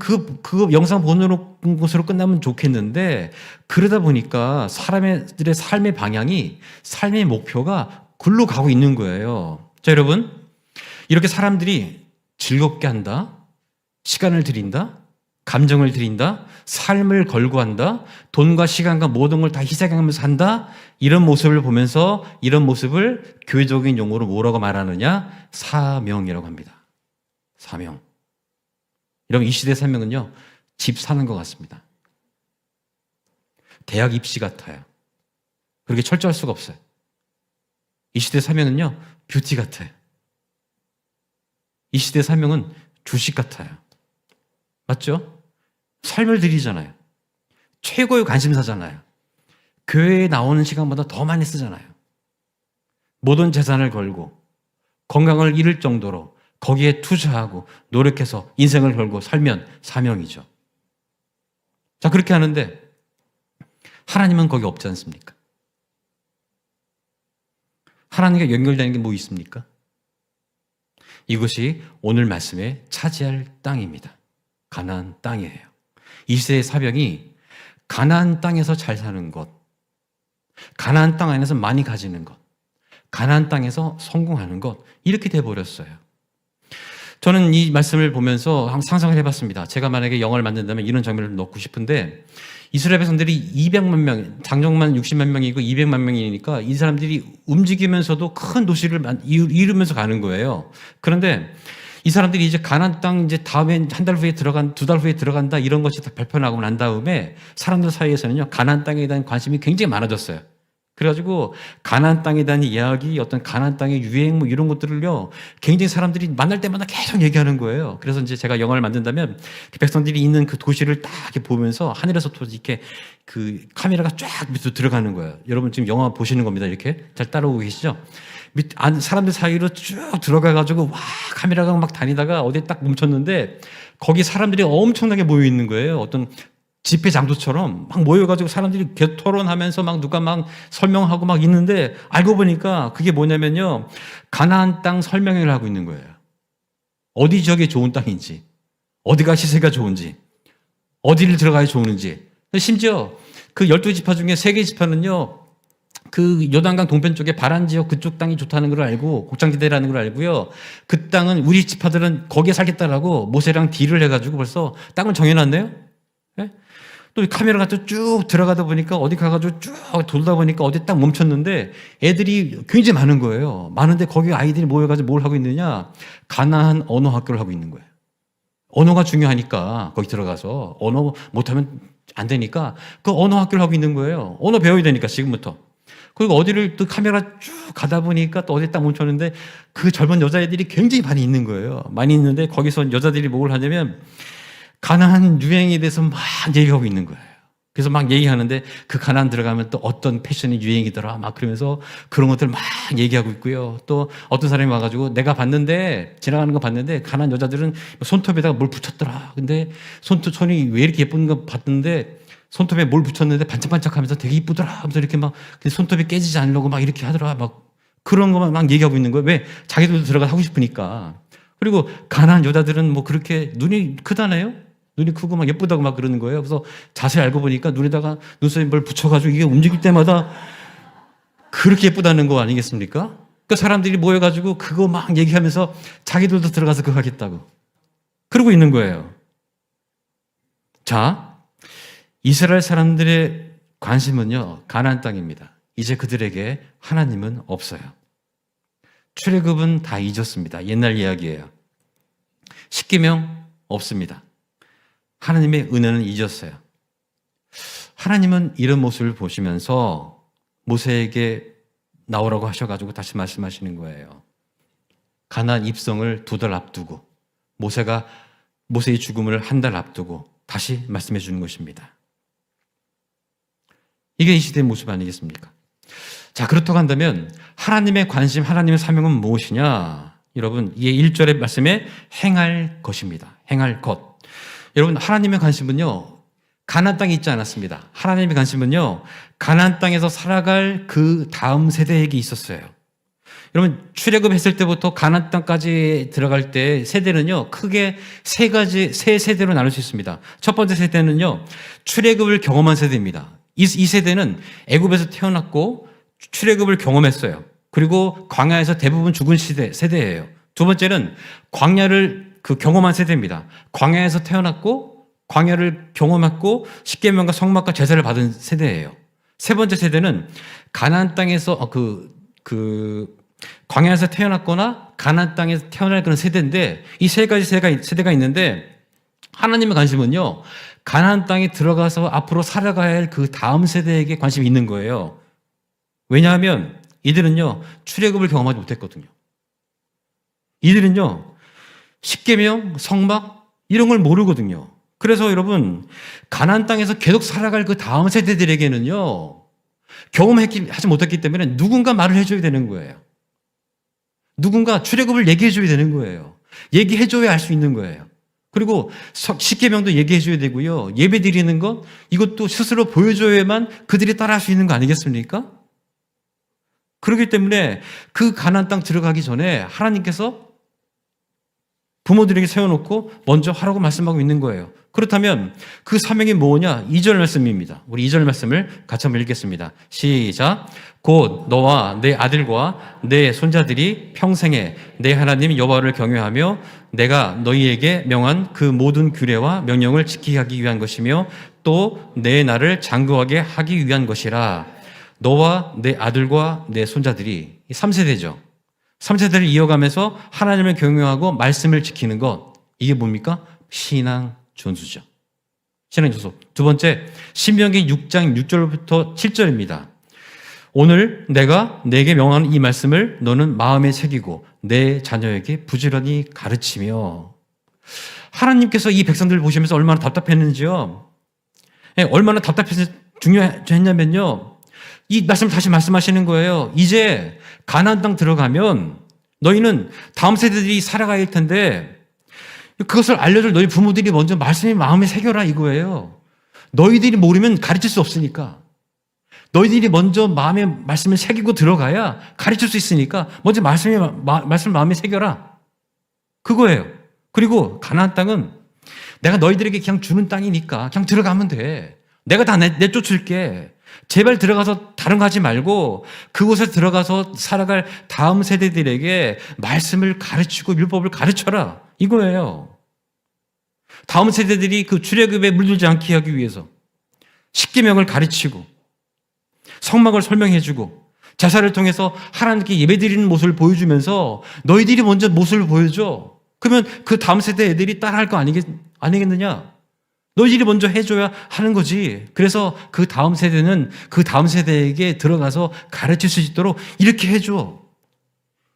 영상 보는 것으로 끝나면 좋겠는데 그러다 보니까 사람들의 삶의 방향이 삶의 목표가 글로 가고 있는 거예요. 자, 여러분 이렇게 사람들이 즐겁게 한다, 시간을 들인다, 감정을 들인다, 삶을 걸고 한다, 돈과 시간과 모든 걸 다 희생하면서 한다, 이런 모습을 보면서 이런 모습을 교회적인 용어로 뭐라고 말하느냐? 사명이라고 합니다. 사명. 여러분 이 시대의 사명은요 집 사는 것 같습니다. 대학 입시 같아요. 그렇게 철저할 수가 없어요. 이 시대의 사명은요 뷰티 같아요. 이 시대의 사명은 주식 같아요. 맞죠? 삶을 드리잖아요. 최고의 관심사잖아요. 교회에 나오는 시간보다 더 많이 쓰잖아요. 모든 재산을 걸고 건강을 잃을 정도로 거기에 투자하고 노력해서 인생을 걸고 살면 사명이죠. 자, 그렇게 하는데 하나님은 거기 없지 않습니까? 하나님과 연결되는 게 뭐 있습니까? 이것이 오늘 말씀에 차지할 땅입니다. 가나안 땅이에요. 이세의 사병이 가나안 땅에서 잘 사는 것, 가나안 땅 안에서 많이 가지는 것, 가나안 땅에서 성공하는 것, 이렇게 돼버렸어요. 저는 이 말씀을 보면서 상상을 해봤습니다. 제가 만약에 영화를 만든다면 이런 장면을 넣고 싶은데, 이스라엘 백성들이 200만 명, 장정만 60만 명이고 200만 명이니까 이 사람들이 움직이면서도 큰 도시를 이루면서 가는 거예요. 그런데 이 사람들이 이제 가나안 땅 이제 다음에 한 달 후에 두 달 후에 들어간다, 이런 것이 다 발표나고 난 다음에 사람들 사이에서는요, 가나안 땅에 대한 관심이 굉장히 많아졌어요. 그래가지고 가나안 땅에 대한 이야기, 어떤 가나안 땅의 유행 뭐 이런 것들을요, 굉장히 사람들이 만날 때마다 계속 얘기하는 거예요. 그래서 이제 제가 영화를 만든다면 그 백성들이 있는 그 도시를 딱 이렇게 보면서 하늘에서 이렇게 그 카메라가 쫙 밑으로 들어가는 거예요. 여러분 지금 영화 보시는 겁니다. 이렇게 잘 따라오고 계시죠? 사람들 사이로 쭉 들어가가지고 와, 카메라가 막 다니다가 어디에 딱 멈췄는데 거기 사람들이 엄청나게 모여 있는 거예요. 어떤 집회 장소처럼 막 모여가지고 사람들이 토론하면서 막 누가 막 설명하고 막 있는데, 알고 보니까 그게 뭐냐면요, 가나안 땅 설명회를 하고 있는 거예요. 어디 지역이 좋은 땅인지, 어디가 시세가 좋은지, 어디를 들어가야 좋은지. 심지어 그 12지파 중에 3개 지파는요, 그 요단강 동편 쪽에 바란 지역 그쪽 땅이 좋다는 걸 알고, 곡창지대라는 걸 알고요, 그 땅은 우리 지파들은 거기에 살겠다라고 모세랑 딜을 해가지고 벌써 땅을 정해놨네요. 네? 또 카메라가 또 쭉 들어가다 보니까 어디 가가지고 쭉 돌다 보니까 어디 딱 멈췄는데 애들이 굉장히 많은 거예요. 많은데 거기 아이들이 모여가지고 뭘 하고 있느냐, 가나안 언어 학교를 하고 있는 거예요. 언어가 중요하니까 거기 들어가서 언어 못하면 안 되니까 그 언어 학교를 하고 있는 거예요. 언어 배워야 되니까 지금부터. 그리고 어디를 또 카메라 쭉 가다 보니까 또 어디 딱 멈췄는데 그 젊은 여자애들이 굉장히 많이 있는 거예요. 많이 있는데 거기서 여자들이 뭘 하냐면 가나안 유행에 대해서 막 얘기하고 있는 거예요. 그래서 막 얘기하는데 그 가나안 들어가면 또 어떤 패션이 유행이더라 막 그러면서 그런 것들 막 얘기하고 있고요. 또 어떤 사람이 와가지고 내가 봤는데, 지나가는 거 봤는데 가나안 여자들은 손톱에다가 뭘 붙였더라. 근데 손이 왜 이렇게 예쁜 거 봤는데 손톱에 뭘 붙였는데 반짝반짝하면서 되게 이쁘더라 하면서 이렇게 막 손톱이 깨지지 않으려고 막 이렇게 하더라. 막 그런 것만 막 얘기하고 있는 거예요. 왜? 자기들도 들어가 하고 싶으니까. 그리고 가나안 여자들은 뭐 그렇게 눈이 크다네요. 눈이 크고 막 예쁘다고 막 그러는 거예요. 그래서 자세히 알고 보니까 눈에다가 눈썹에 뭘 붙여가지고 이게 움직일 때마다 그렇게 예쁘다는 거 아니겠습니까? 그 사람들이 모여가지고 그거 막 얘기하면서 자기들도 들어가서 그거 하겠다고 그러고 있는 거예요. 자, 이스라엘 사람들의 관심은요, 가나안 땅입니다. 이제 그들에게 하나님은 없어요. 출애굽은 다 잊었습니다. 옛날 이야기예요. 십계명 없습니다. 하나님의 은혜는 잊었어요. 하나님은 이런 모습을 보시면서 모세에게 나오라고 하셔가지고 다시 말씀하시는 거예요. 가나안 입성을 2달 앞두고, 모세의 죽음을 1달 앞두고 다시 말씀해 주는 것입니다. 이게 이 시대의 모습 아니겠습니까? 자, 그렇다고 한다면 하나님의 관심, 하나님의 사명은 무엇이냐? 여러분, 이게 1절의 말씀에 행할 것입니다. 행할 것. 여러분, 하나님의 관심은요, 가나안 땅에 있지 않았습니다. 하나님의 관심은요, 가나안 땅에서 살아갈 그 다음 세대에게 있었어요. 여러분, 출애굽했을 때부터 가나안 땅까지 들어갈 때 세대는요, 크게 세 세대로 나눌 수 있습니다. 첫 번째 세대는요, 출애굽을 경험한 세대입니다. 이 세대는 애굽에서 태어났고 출애굽을 경험했어요. 그리고 광야에서 대부분 죽은 세대예요. 두 번째는 광야를 경험한 세대입니다. 광야에서 태어났고 광야를 경험했고 십계명과 성막과 제사를 받은 세대예요. 세 번째 세대는 가나안 땅에서 광야에서 태어났거나 가나안 땅에서 태어날 그런 세대인데, 이 세 가지 세대가 있는데, 하나님의 관심은요, 가나안 땅에 들어가서 앞으로 살아가야 할 그 다음 세대에게 관심이 있는 거예요. 왜냐하면 이들은요, 출애굽을 경험하지 못했거든요. 이들은요, 십계명, 성막 이런 걸 모르거든요. 그래서 여러분, 가나안 땅에서 계속 살아갈 그 다음 세대들에게는요, 경험하지 못했기 때문에 누군가 말을 해줘야 되는 거예요. 누군가 출애굽을 얘기해줘야 되는 거예요. 얘기해줘야 알 수 있는 거예요. 그리고 십계명도 얘기해 줘야 되고요. 예배 드리는 것 이것도 스스로 보여줘야만 그들이 따라할 수 있는 거 아니겠습니까? 그렇기 때문에 그 가나안 땅 들어가기 전에 하나님께서 부모들에게 세워놓고 먼저 하라고 말씀하고 있는 거예요. 그렇다면 그 사명이 뭐냐? 2절 말씀입니다. 우리 2절 말씀을 같이 한번 읽겠습니다. 시작. 곧 너와 내 아들과 내 손자들이 평생에 내 하나님 여호와를 경외하며 내가 너희에게 명한 그 모든 규례와 명령을 지키게 하기 위한 것이며 또 내 나를 장구하게 하기 위한 것이라. 너와 내 아들과 내 손자들이 3세대죠. 3세대를 이어가면서 하나님을 경외하고 말씀을 지키는 것, 이게 뭡니까? 신앙 전수죠. 신앙 전수. 두 번째, 신명기 6장 6절부터 7절입니다. 오늘 내가 내게 명하는 이 말씀을 너는 마음에 새기고 내 자녀에게 부지런히 가르치며. 하나님께서 이 백성들을 보시면서 얼마나 답답했는지요. 얼마나 중요했냐면요. 이 말씀을 다시 말씀하시는 거예요. 이제 가나안 땅 들어가면 너희는 다음 세대들이 살아가야 할 텐데 그것을 알려줄 너희 부모들이 먼저 말씀이 마음에 새겨라 이거예요. 너희들이 모르면 가르칠 수 없으니까. 너희들이 먼저 마음에 말씀을 새기고 들어가야 가르칠 수 있으니까 먼저 말씀을 마음에 새겨라. 그거예요. 그리고 가나안 땅은 내가 너희들에게 그냥 주는 땅이니까 그냥 들어가면 돼. 내가 다 내쫓을게. 제발 들어가서 다른 거 하지 말고 그곳에 들어가서 살아갈 다음 세대들에게 말씀을 가르치고 율법을 가르쳐라. 이거예요. 다음 세대들이 그 출애굽에 물들지 않게 하기 위해서 십계명을 가르치고 성막을 설명해주고 제사를 통해서 하나님께 예배드리는 모습을 보여주면서 너희들이 먼저 모습을 보여줘. 그러면 그 다음 세대 애들이 따라할 거 아니겠느냐? 너희들이 먼저 해줘야 하는 거지. 그래서 그 다음 세대는 그 다음 세대에게 들어가서 가르칠 수 있도록 이렇게 해줘.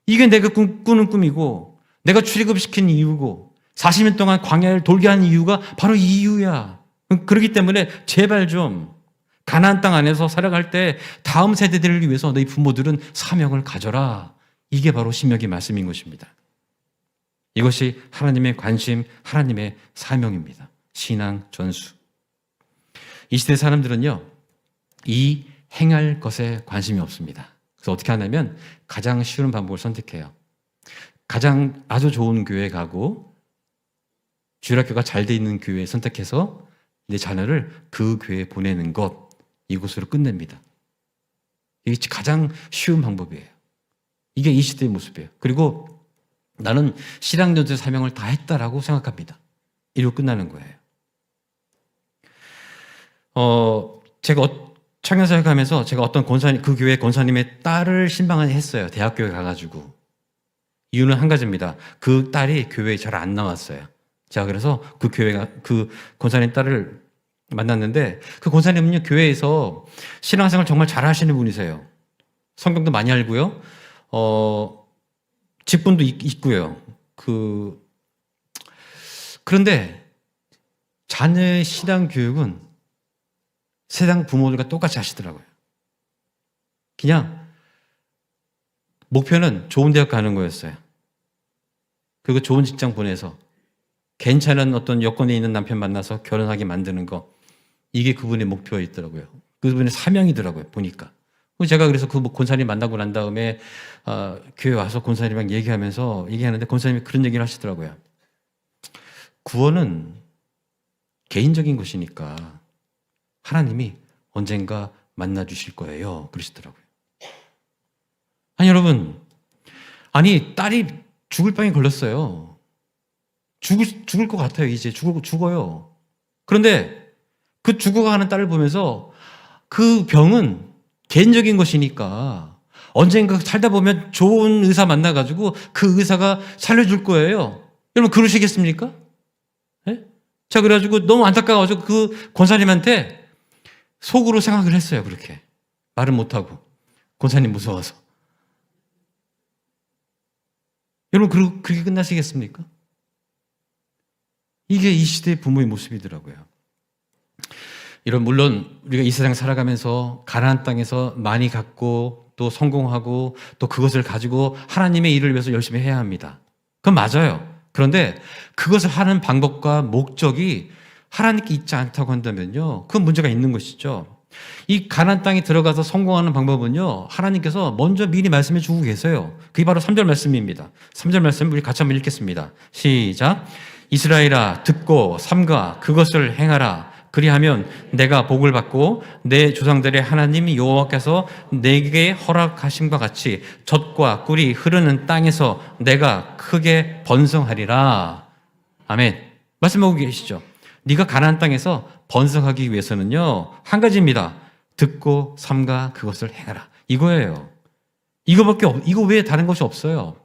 이게 내가 꾸는 꿈이고 내가 출애굽시킨 이유고 40년 동안 광야를 돌게 한 이유가 바로 이 이유야. 그렇기 때문에 제발 좀 가나안 땅 안에서 살아갈 때 다음 세대들을 위해서 너희 부모들은 사명을 가져라. 이게 바로 신명기 말씀인 것입니다. 이것이 하나님의 관심, 하나님의 사명입니다. 신앙 전수. 이 시대 사람들은요, 이 행할 것에 관심이 없습니다. 그래서 어떻게 하냐면 가장 쉬운 방법을 선택해요. 가장 아주 좋은 교회 가고 주일학교가 잘 돼 있는 교회 선택해서 내 자녀를 그 교회에 보내는 것, 이곳으로 끝냅니다. 이게 가장 쉬운 방법이에요. 이게 이 시대의 모습이에요. 그리고 나는 신앙전수의 사명을 다 했다라고 생각합니다. 이러고 끝나는 거예요. 제가 청년사역 하면서 제가 어떤 권사님, 그 교회 권사님의 딸을 신방을 했어요. 대학교에 가가지고. 이유는 한 가지입니다. 그 딸이 교회에 잘 안 나왔어요. 제가 그래서 그 권사님 딸을 만났는데 그 권사님은요, 교회에서 신앙생활 정말 잘 하시는 분이세요. 성경도 많이 알고요. 직분도 있고요. 그런데 자녀의 신앙 교육은 세상 부모들과 똑같이 하시더라고요. 그냥 목표는 좋은 대학 가는 거였어요. 그리고 좋은 직장 보내서 괜찮은 어떤 여건에 있는 남편 만나서 결혼하게 만드는 거, 이게 그분의 목표였더라고요. 그분의 사명이더라고요, 보니까. 제가 그래서 그 권사님 만나고 난 다음에 교회 와서 권사님이랑 얘기하는데 권사님이 그런 얘기를 하시더라고요. 구원은 개인적인 것이니까 하나님이 언젠가 만나주실 거예요. 그러시더라고요. 아니 여러분, 딸이 죽을 병에 걸렸어요. 죽을 것 같아요. 이제 죽어요. 그런데 그 죽어가는 딸을 보면서 그 병은 개인적인 것이니까 언젠가 살다 보면 좋은 의사 만나가지고 그 의사가 살려줄 거예요. 여러분 그러시겠습니까? 네? 자, 그래가지고 너무 안타까워가지고 그 권사님한테 속으로 생각을 했어요. 그렇게 말은 못하고 권사님 무서워서. 여러분 그렇게 끝나시겠습니까? 이게 이 시대의 부모의 모습이더라고요. 물론 우리가 이 세상 살아가면서 가나안 땅에서 많이 갖고 또 성공하고 또 그것을 가지고 하나님의 일을 위해서 열심히 해야 합니다. 그건 맞아요. 그런데 그것을 하는 방법과 목적이 하나님께 있지 않다고 한다면요, 그건 문제가 있는 것이죠. 이 가나안 땅에 들어가서 성공하는 방법은요, 하나님께서 먼저 미리 말씀해 주고 계세요. 그게 바로 3절 말씀입니다. 3절 말씀 우리 같이 한번 읽겠습니다. 시작. 이스라엘아 듣고 삼가 그것을 행하라. 그리하면 내가 복을 받고 내 조상들의 하나님 여호와께서 내게 허락하심과 같이 젖과 꿀이 흐르는 땅에서 내가 크게 번성하리라. 아멘. 말씀하고 계시죠. 네가 가나안 땅에서 번성하기 위해서는요, 한 가지입니다. 듣고 삼가 그것을 행하라. 이거예요. 이거 외에 다른 것이 없어요.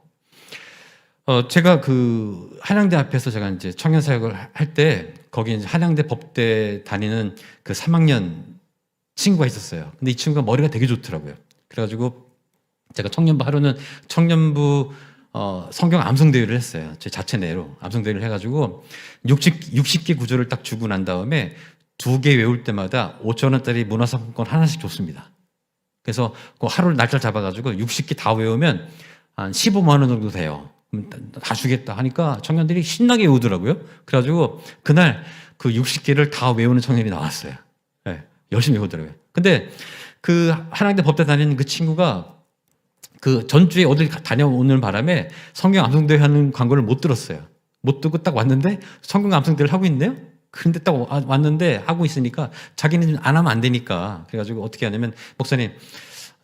제가 그 한양대 앞에서 제가 이제 청년 사역을 할 때 거기 이제 한양대 법대 다니는 그 3학년 친구가 있었어요. 근데 이 친구가 머리가 되게 좋더라고요. 그래가지고 제가 청년부 하루는 청년부 성경 암송 대회를 했어요. 제 자체 내로 암송 대회를 해가지고 60개 구절을 딱 주고 난 다음에 2개 외울 때마다 5,000원짜리 문화상품권 하나씩 줬습니다. 그래서 그 하루 날짜 잡아가지고 60개 다 외우면 한 15만 원 정도 돼요. 다 주겠다 하니까 청년들이 신나게 외우더라고요. 그래가지고 그날 그 60개를 다 외우는 청년이 나왔어요. 네, 열심히 외우더라고요. 근데 그 한양대 법대 다니는 그 친구가 그 전주에 어딜 다녀오는 바람에 성경 암송대회 하는 광고를 못 들었어요. 못 듣고 딱 왔는데 성경 암송대회를 하고 있네요. 그런데 딱 왔는데 하고 있으니까 자기는 안 하면 안 되니까 그래가지고 어떻게 하냐면 목사님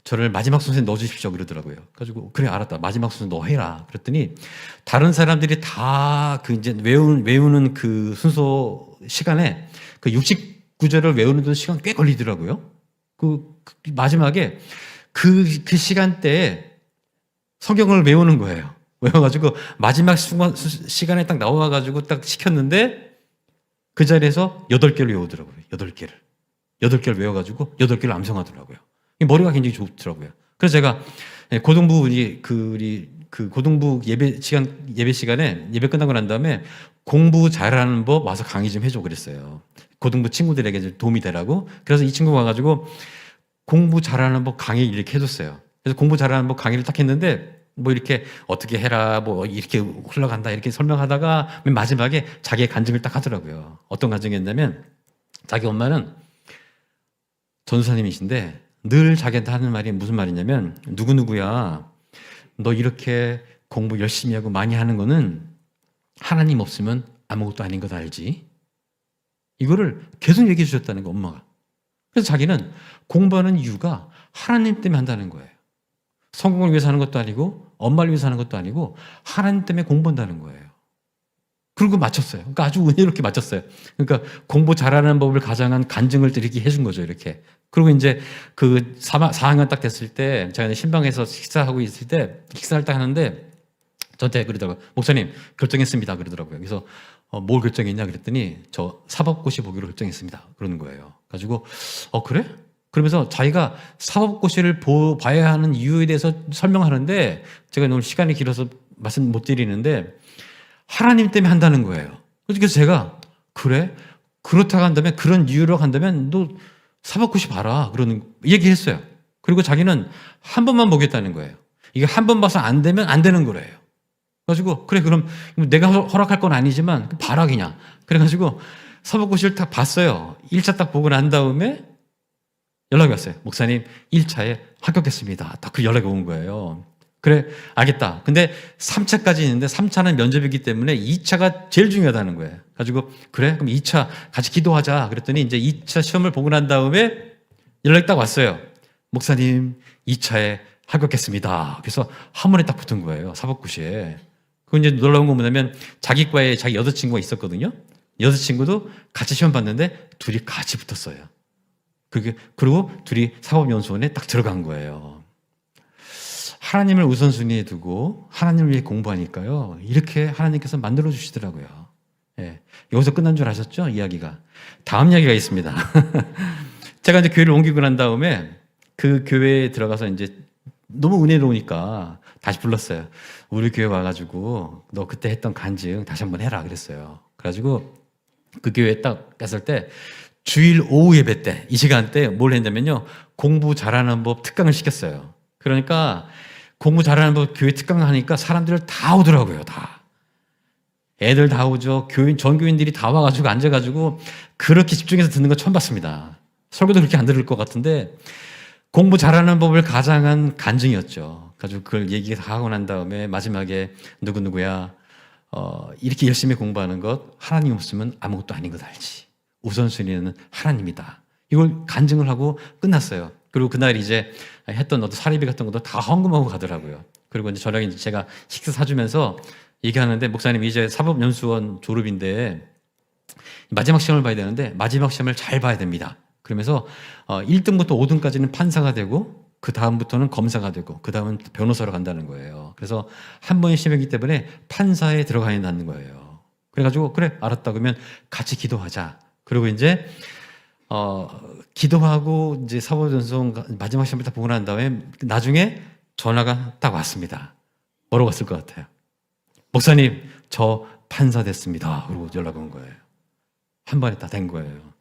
저를 마지막 순서에 넣어주십시오 그러더라고요. 그래가지고 그래 알았다 마지막 순서 너 해라. 그랬더니 다른 사람들이 다 그 이제 외우는 그 순서 시간에 그 69절을 외우는 시간 꽤 걸리더라고요. 그 마지막에 그 시간대에 성경을 외우는 거예요. 외워가지고 마지막 시간에 딱 나와가지고 딱 시켰는데 그 자리에서 8개를 외우더라고요. 8개를 외워가지고 8개를 암송하더라고요. 머리가 굉장히 좋더라고요. 그래서 제가 고등부 고등부 예배 시간에 예배 끝나고 난 다음에 공부 잘하는 법 와서 강의 좀 해줘 그랬어요. 고등부 친구들에게 도움이 되라고. 그래서 이 친구가 와가지고 공부 잘하는 법 강의 이렇게 해줬어요. 그래서 공부 잘하는 법 강의를 딱 했는데 뭐 이렇게 어떻게 해라 뭐 이렇게 흘러간다 이렇게 설명하다가 맨 마지막에 자기의 간증을 딱 하더라고요. 어떤 간증이었냐면 자기 엄마는 전도사님이신데 늘 자기한테 하는 말이 무슨 말이냐면 누구누구야 너 이렇게 공부 열심히 하고 많이 하는 거는 하나님 없으면 아무것도 아닌 것 알지? 이거를 계속 얘기해 주셨다는 거 엄마가. 그래서 자기는 공부하는 이유가 하나님 때문에 한다는 거예요. 성공을 위해서 하는 것도 아니고 엄마를 위해서 하는 것도 아니고 하나님 때문에 공부한다는 거예요. 그리고 맞췄어요. 그러니까 아주 은혜롭게 맞췄어요. 그러니까 공부 잘하는 법을 가장한 간증을 이렇게 해준 거죠. 이렇게. 그리고 이제 그 4학년 딱 됐을 때 제가 신방에서 식사하고 있을 때 식사를 딱 하는데 저한테 그러더라고요. 목사님 결정했습니다. 그러더라고요. 그래서 뭘 결정했냐 그랬더니 저 사법고시 보기로 결정했습니다. 그러는 거예요. 가지고 그래? 그러면서 자기가 사법고시를 봐야 하는 이유에 대해서 설명하는데 제가 오늘 시간이 길어서 말씀 못 드리는데 하나님 때문에 한다는 거예요. 그래서 제가 그래? 그렇다고 한다면 그런 이유로 한다면 너 사법고시 봐라 그러는 얘기했어요. 그리고 자기는 한 번만 보겠다는 거예요. 이게 한 번 봐서 안 되면 안 되는 거래요. 그래가지고 그래 그럼 내가 허락할 건 아니지만 봐라 그냥. 그래가지고 사법고시를 딱 봤어요. 1차 딱 보고 난 다음에 연락이 왔어요. 목사님 1차에 합격했습니다. 딱 그 연락이 온 거예요. 그래 알겠다. 근데 3차까지 있는데 3차는 면접이기 때문에 2차가 제일 중요하다는 거예요. 가지고 그래 그럼 2차 같이 기도하자. 그랬더니 이제 2차 시험을 보고 난 다음에 연락이 딱 왔어요. 목사님 2차에 합격했습니다. 그래서 한 번에 딱 붙은 거예요. 사법고시에. 그 이제 놀라운 건 뭐냐면 자기과에 자기 여자친구가 있었거든요. 여자친구도 같이 시험 봤는데 둘이 같이 붙었어요. 그리고 둘이 사법연수원에 딱 들어간 거예요. 하나님을 우선순위에 두고 하나님을 위해 공부하니까요. 이렇게 하나님께서 만들어 주시더라고요. 예. 여기서 끝난 줄 아셨죠? 이야기가. 다음 이야기가 있습니다. 제가 이제 교회를 옮기고 난 다음에 그 교회에 들어가서 이제 너무 은혜로우니까 다시 불렀어요. 우리 교회 와가지고 너 그때 했던 간증 다시 한번 해라 그랬어요. 그래가지고 그 교회에 딱 갔을 때 주일 오후 예배 때 이 시간대 뭘 했냐면요. 공부 잘하는 법 특강을 시켰어요. 그러니까 공부 잘하는 법 교회 특강 하니까 사람들 다 오더라고요. 다. 애들 다 오죠. 전교인들이 다 와가지고 앉아가지고 그렇게 집중해서 듣는 거 처음 봤습니다. 설교도 그렇게 안 들을 것 같은데 공부 잘하는 법을 가장한 간증이었죠. 가지고 그걸 얘기 다 하고 난 다음에 마지막에 누구누구야 이렇게 열심히 공부하는 것 하나님 없으면 아무것도 아닌 것 알지. 우선순위는 하나님이다. 이걸 간증을 하고 끝났어요. 그리고 그날 이제 했던 어떤 사례비 같은 것도 다 헌금하고 가더라고요. 그리고 이제 저녁에 이제 제가 식사 사주면서 얘기하는데 목사님 이제 사법연수원 졸업인데 마지막 시험을 봐야 되는데 마지막 시험을 잘 봐야 됩니다. 그러면서 1등부터 5등까지는 판사가 되고 그 다음부터는 검사가 되고 그 다음은 변호사로 간다는 거예요. 그래서 한 번의 시험이기 때문에 판사에 들어가야 한다는 거예요. 그래가지고 그래 알았다 그러면 같이 기도하자. 그리고 이제 기도하고 이제 사법연수원 마지막 시험을 다 보고 난 다음에 나중에 전화가 딱 왔습니다. 뭐라고 왔을 것 같아요? 목사님 저 판사 됐습니다. 그러고 연락 온 거예요. 한 번에 다 된 거예요.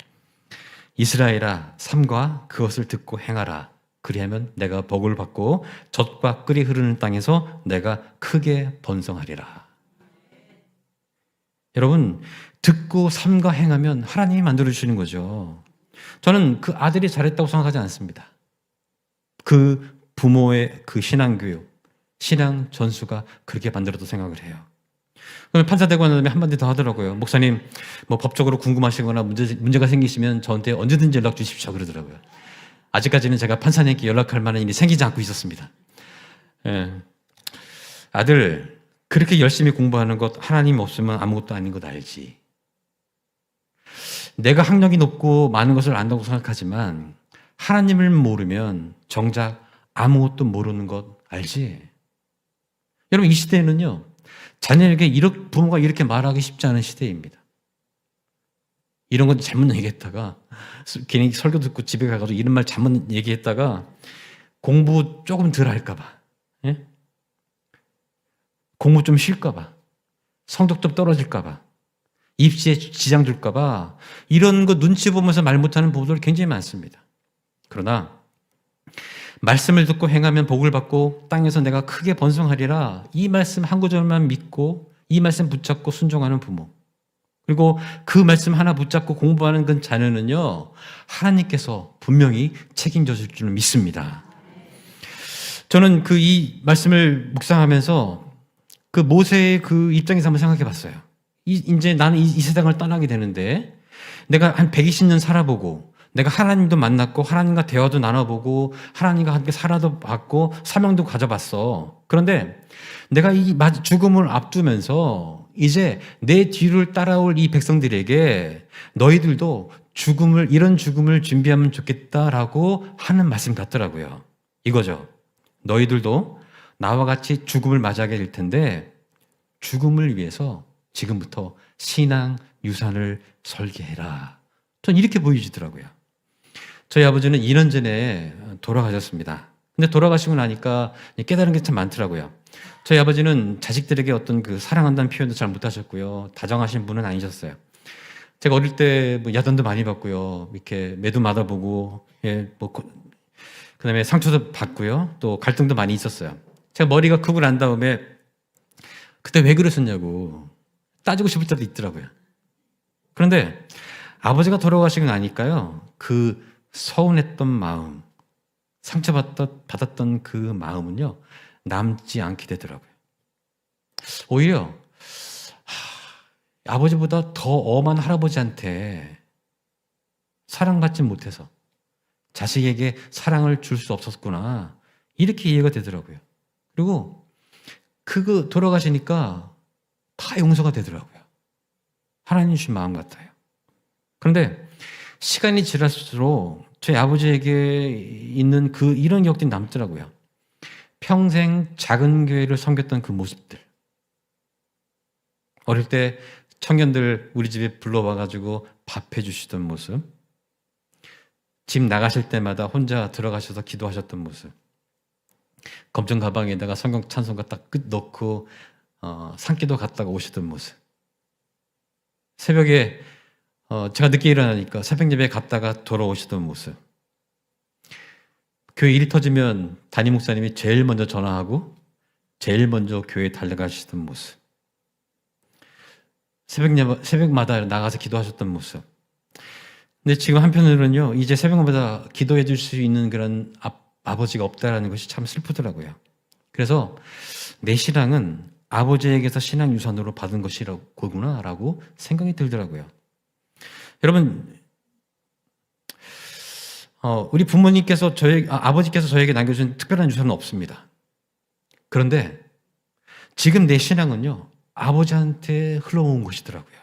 이스라엘아 삼가 그것을 듣고 행하라. 그리하면 내가 복을 받고 젖과 꿀이 흐르는 땅에서 내가 크게 번성하리라. 여러분 듣고 삼가 행하면 하나님이 만들어주시는 거죠. 저는 그 아들이 잘했다고 생각하지 않습니다. 그 부모의 그 신앙교육, 신앙 전수가 그렇게 만들어도 생각을 해요. 판사 되고 난 다음에 한마디 더 하더라고요. 목사님 뭐 법적으로 궁금하시거나 문제가 생기시면 저한테 언제든지 연락 주십시오 그러더라고요. 아직까지는 제가 판사님께 연락할 만한 일이 생기지 않고 있었습니다. 예. 아들 그렇게 열심히 공부하는 것 하나님 없으면 아무것도 아닌 것 알지. 내가 학력이 높고 많은 것을 안다고 생각하지만 하나님을 모르면 정작 아무것도 모르는 것 알지. 여러분 이 시대에는요 자녀에게 부모가 이렇게 말하기 쉽지 않은 시대입니다. 이런 건 잘못 얘기했다가 괜히 설교 듣고 집에 가가지고 이런 말 잘못 얘기했다가 공부 조금 덜 할까 봐, 예? 공부 좀 쉴까 봐, 성적 좀 떨어질까 봐, 입시에 지장 줄까 봐 이런 거 눈치 보면서 말 못하는 부부들 굉장히 많습니다. 그러나 말씀을 듣고 행하면 복을 받고 땅에서 내가 크게 번성하리라. 이 말씀 한 구절만 믿고 이 말씀 붙잡고 순종하는 부모, 그리고 그 말씀 하나 붙잡고 공부하는 그 자녀는요 하나님께서 분명히 책임져 줄 줄 믿습니다. 저는 이 말씀을 묵상하면서 그 모세의 그 입장에서 한번 생각해 봤어요. 이제 나는 이 세상을 떠나게 되는데 내가 한 120년 살아보고 내가 하나님도 만났고 하나님과 대화도 나눠보고 하나님과 함께 살아도 봤고 사명도 가져봤어. 그런데 내가 이 죽음을 앞두면서 이제 내 뒤를 따라올 이 백성들에게 너희들도 이런 죽음을 준비하면 좋겠다라고 하는 말씀 같더라고요. 이거죠. 너희들도 나와 같이 죽음을 맞이하게 될 텐데 죽음을 위해서 지금부터 신앙 유산을 설계해라. 전 이렇게 보여지더라고요. 저희 아버지는 2년 전에 돌아가셨습니다. 근데 돌아가시고 나니까 깨달은 게 참 많더라고요. 저희 아버지는 자식들에게 어떤 그 사랑한다는 표현도 잘 못하셨고요. 다정하신 분은 아니셨어요. 제가 어릴 때 야단도 많이 받고요. 이렇게 매도 맞아보고, 그다음에 상처도 받고요. 또 갈등도 많이 있었어요. 제가 머리가 크고 난 다음에 그때 왜 그러셨냐고 따지고 싶을 때도 있더라고요. 그런데 아버지가 돌아가시고 나니까요. 그 서운했던 마음, 상처받았던 그 마음은요. 남지 않게 되더라고요. 오히려 아버지보다 더 엄한 할아버지한테 사랑받지 못해서 자식에게 사랑을 줄 수 없었구나 이렇게 이해가 되더라고요. 그리고 그거 돌아가시니까 다 용서가 되더라고요. 하나님 주신 마음 같아요. 그런데 시간이 지날수록 저희 아버지에게 있는 이런 기억들이 남더라고요. 평생 작은 교회를 섬겼던 그 모습들. 어릴 때 청년들 우리 집에 불러와가지고 밥 해주시던 모습. 집 나가실 때마다 혼자 들어가셔서 기도하셨던 모습. 검정 가방에다가 성경 찬송가 딱 끝 넣고 산기도 갔다가 오시던 모습. 새벽에 제가 늦게 일어나니까 새벽 예배 갔다가 돌아오시던 모습. 교회 일이 터지면 담임 목사님이 제일 먼저 전화하고 제일 먼저 교회에 달려가시던 모습. 새벽마다 나가서 기도하셨던 모습. 근데 지금 한편으로는요, 이제 새벽마다 기도해 줄 수 있는 그런 아버지가 없다라는 것이 참 슬프더라고요. 그래서 내 신앙은 아버지에게서 신앙 유산으로 받은 것이라고구나라고 생각이 들더라고요. 여러분, 우리 부모님께서 아버지께서 저에게 남겨준 특별한 유산은 없습니다. 그런데 지금 내 신앙은요, 아버지한테 흘러온 것이더라고요.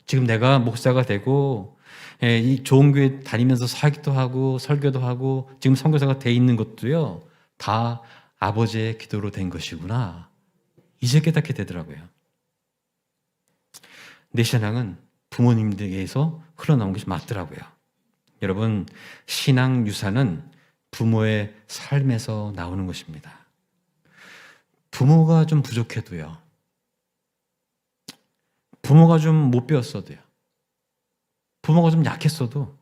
지금 내가 목사가 되고, 이 좋은 교회 다니면서 사역도 하고, 설교도 하고, 지금 선교사가 돼 있는 것도요, 다 아버지의 기도로 된 것이구나. 이제 깨닫게 되더라고요. 내 신앙은 부모님들에게서 흘러나온 것이 맞더라고요. 여러분, 신앙 유산은 부모의 삶에서 나오는 것입니다. 부모가 좀 부족해도요, 부모가 좀 못 배웠어도요, 부모가 좀 약했어도,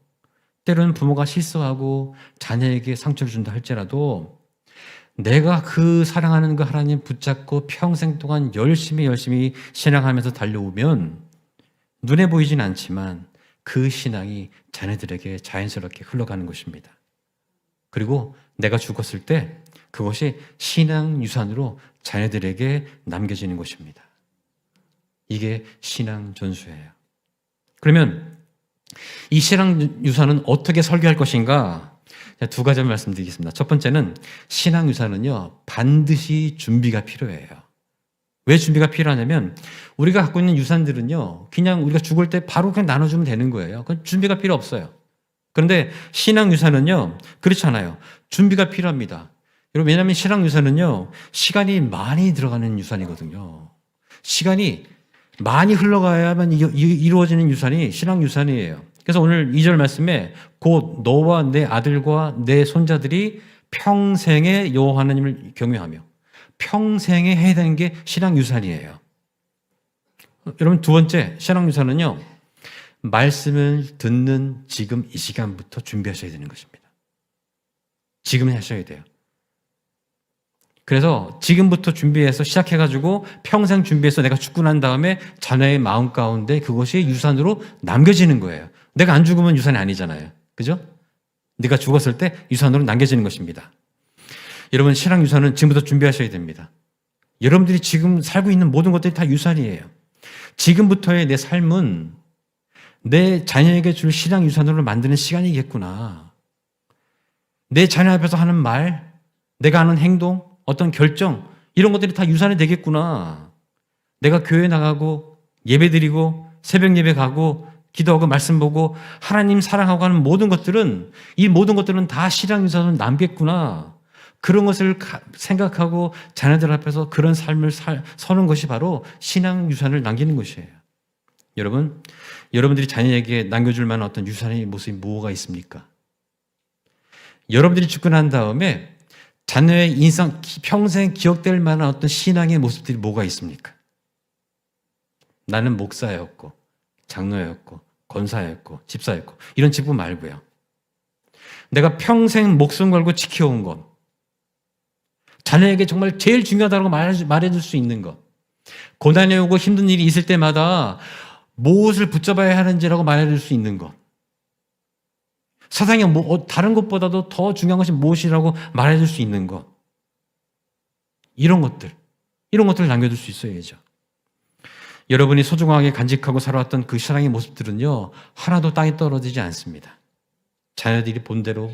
때로는 부모가 실수하고 자녀에게 상처를 준다 할지라도 내가 그 사랑하는 그 하나님 붙잡고 평생 동안 열심히 신앙하면서 달려오면 눈에 보이진 않지만 그 신앙이 자녀들에게 자연스럽게 흘러가는 것입니다. 그리고 내가 죽었을 때 그것이 신앙 유산으로 자녀들에게 남겨지는 것입니다. 이게 신앙 전수예요. 그러면 이 신앙 유산은 어떻게 설계할 것인가? 두 가지만 말씀드리겠습니다. 첫 번째는 신앙 유산은요, 반드시 준비가 필요해요. 왜 준비가 필요하냐면 우리가 갖고 있는 유산들은요, 그냥 우리가 죽을 때 바로 그냥 나눠주면 되는 거예요. 그건 준비가 필요 없어요. 그런데 신앙 유산은요, 그렇지 않아요. 준비가 필요합니다. 여러분, 왜냐하면 신앙 유산은요, 시간이 많이 들어가는 유산이거든요. 시간이 많이 흘러가야만 이루어지는 유산이 신앙 유산이에요. 그래서 오늘 2절 말씀에 곧 너와 내 아들과 내 손자들이 평생에 여호와 하나님을 경외하며 평생에 해야 되는 게 신앙 유산이에요. 여러분, 두 번째 신앙 유산은요, 말씀을 듣는 지금 이 시간부터 준비하셔야 되는 것입니다. 지금 하셔야 돼요. 그래서 지금부터 준비해서 시작해가지고 평생 준비해서 내가 죽고 난 다음에 자녀의 마음 가운데 그것이 유산으로 남겨지는 거예요. 내가 안 죽으면 유산이 아니잖아요. 그죠? 네가 죽었을 때 유산으로 남겨지는 것입니다. 여러분, 신앙 유산은 지금부터 준비하셔야 됩니다. 여러분들이 지금 살고 있는 모든 것들이 다 유산이에요. 지금부터의 내 삶은 내 자녀에게 줄 신앙 유산으로 만드는 시간이겠구나. 내 자녀 앞에서 하는 말, 내가 하는 행동, 어떤 결정, 이런 것들이 다 유산이 되겠구나. 내가 교회 나가고 예배 드리고 새벽 예배 가고 기도하고 말씀 보고 하나님 사랑하고 하는 모든 것들은, 이 모든 것들은 다 신앙 유산으로 남겠구나. 그런 것을 생각하고 자녀들 앞에서 그런 삶을 서는 것이 바로 신앙 유산을 남기는 것이에요. 여러분, 여러분들이 자녀에게 남겨줄 만한 어떤 유산의 모습이 뭐가 있습니까? 여러분들이 죽고 난 다음에 자녀의 인생, 평생 기억될 만한 어떤 신앙의 모습들이 뭐가 있습니까? 나는 목사였고, 장로였고, 권사였고, 집사였고, 이런 직분 말고요. 내가 평생 목숨 걸고 지켜온 것, 자녀에게 정말 제일 중요하다고 말해줄 수 있는 것, 고난이 오고 힘든 일이 있을 때마다 무엇을 붙잡아야 하는지라고 말해줄 수 있는 것, 세상에 다른 것보다도 더 중요한 것이 무엇이라고 말해줄 수 있는 것, 이런 것들을 남겨둘 수 있어야죠. 여러분이 소중하게 간직하고 살아왔던 그 신앙의 모습들은요, 하나도 땅에 떨어지지 않습니다. 자녀들이 본 대로,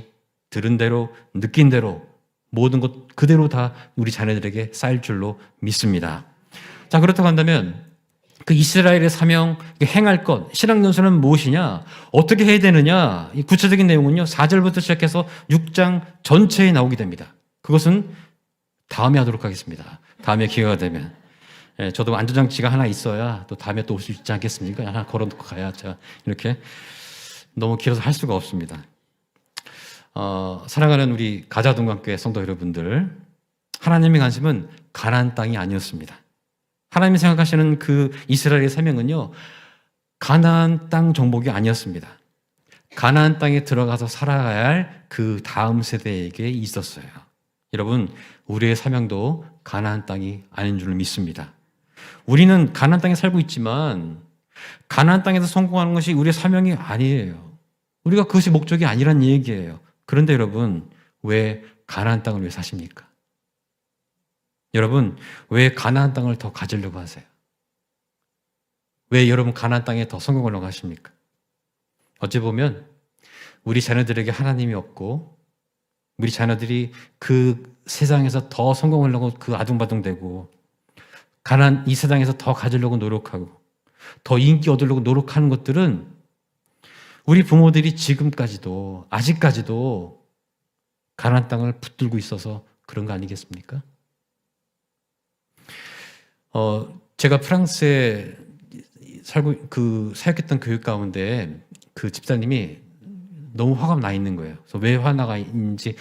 들은 대로, 느낀 대로 모든 것 그대로 다 우리 자녀들에게 쌓일 줄로 믿습니다. 자, 그렇다고 한다면 그 이스라엘의 사명, 행할 것, 신앙 연수는 무엇이냐? 어떻게 해야 되느냐? 이 구체적인 내용은요, 4절부터 시작해서 6장 전체에 나오게 됩니다. 그것은 다음에 하도록 하겠습니다. 다음에 기회가 되면. 저도 안전장치가 하나 있어야 또 다음에 또 올 수 있지 않겠습니까? 하나 걸어놓고 가야 제가 이렇게 너무 길어서 할 수가 없습니다. 사랑하는 우리 가자동강교회 성도 여러분들, 하나님의 관심은 가나안 땅이 아니었습니다. 하나님이 생각하시는 그 이스라엘의 사명은요, 가나안 땅 정복이 아니었습니다. 가나안 땅에 들어가서 살아가야 할 그 다음 세대에게 있었어요. 여러분, 우리의 사명도 가나안 땅이 아닌 줄 믿습니다. 우리는 가나안 땅에 살고 있지만 가나안 땅에서 성공하는 것이 우리의 사명이 아니에요. 우리가 그것이 목적이 아니란 얘기예요. 그런데 여러분, 왜 가나안 땅을 위해 사십니까? 여러분, 왜 가나안 땅을 더 가지려고 하세요? 왜 여러분 가나안 땅에 더 성공하려고 하십니까? 어찌 보면 우리 자녀들에게 하나님이 없고 우리 자녀들이 그 세상에서 더 성공하려고 그 아둥바둥대고 가난 이 세상에서 더 가지려고 노력하고 더 인기 얻으려고 노력하는 것들은 우리 부모들이 지금까지도 아직까지도 가나안 땅을 붙들고 있어서 그런 거 아니겠습니까? 제가 프랑스에 사역했던 교육 가운데 그 집사님이 너무 화가 나 있는 거예요. 그래서 왜 화나가 있는지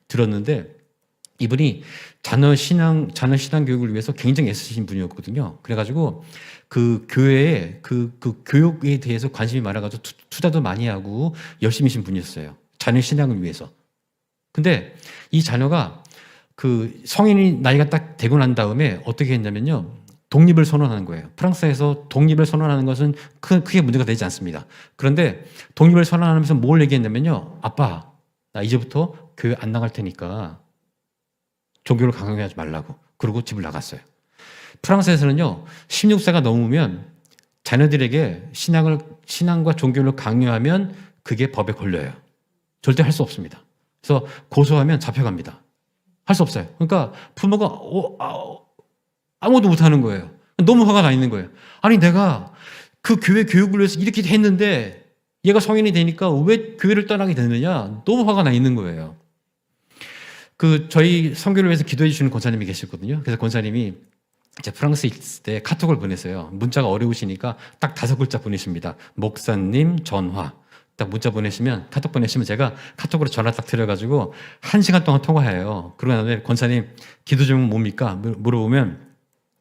들었는데 이분이 자녀 신앙 교육을 위해서 굉장히 애쓰신 분이었거든요. 그래가지고 그 교회에 그 교육에 대해서 관심이 많아가지고 투자도 많이 하고 열심히신 분이었어요. 자녀 신앙을 위해서. 근데 이 자녀가 그 성인이 나이가 딱 되고 난 다음에 어떻게 했냐면요. 독립을 선언하는 거예요. 프랑스에서 독립을 선언하는 것은 크게 문제가 되지 않습니다. 그런데 독립을 선언하면서 뭘 얘기했냐면요. 아빠, 나 이제부터 교회 안 나갈 테니까 종교를 강요하지 말라고. 그러고 집을 나갔어요. 프랑스에서는요. 16세가 넘으면 자녀들에게 신앙과 종교를 강요하면 그게 법에 걸려요. 절대 할 수 없습니다. 그래서 고소하면 잡혀갑니다. 할 수 없어요. 그러니까 부모가 아무것도 못하는 거예요. 너무 화가 나 있는 거예요. 아니 내가 그 교회 교육을 위해서 이렇게 했는데 얘가 성인이 되니까 왜 교회를 떠나게 되느냐. 너무 화가 나 있는 거예요. 저희 선교를 위해서 기도해 주시는 권사님이 계시거든요. 그래서 권사님이 이제 프랑스에 있을 때 카톡을 보냈어요. 문자가 어려우시니까 딱 5글자 보내십니다. 목사님 전화. 딱 문자 보내시면, 카톡 보내시면 제가 카톡으로 전화 딱 드려가지고 1시간 동안 통화해요. 그러고 나면 권사님 기도 제목 뭡니까? 물어보면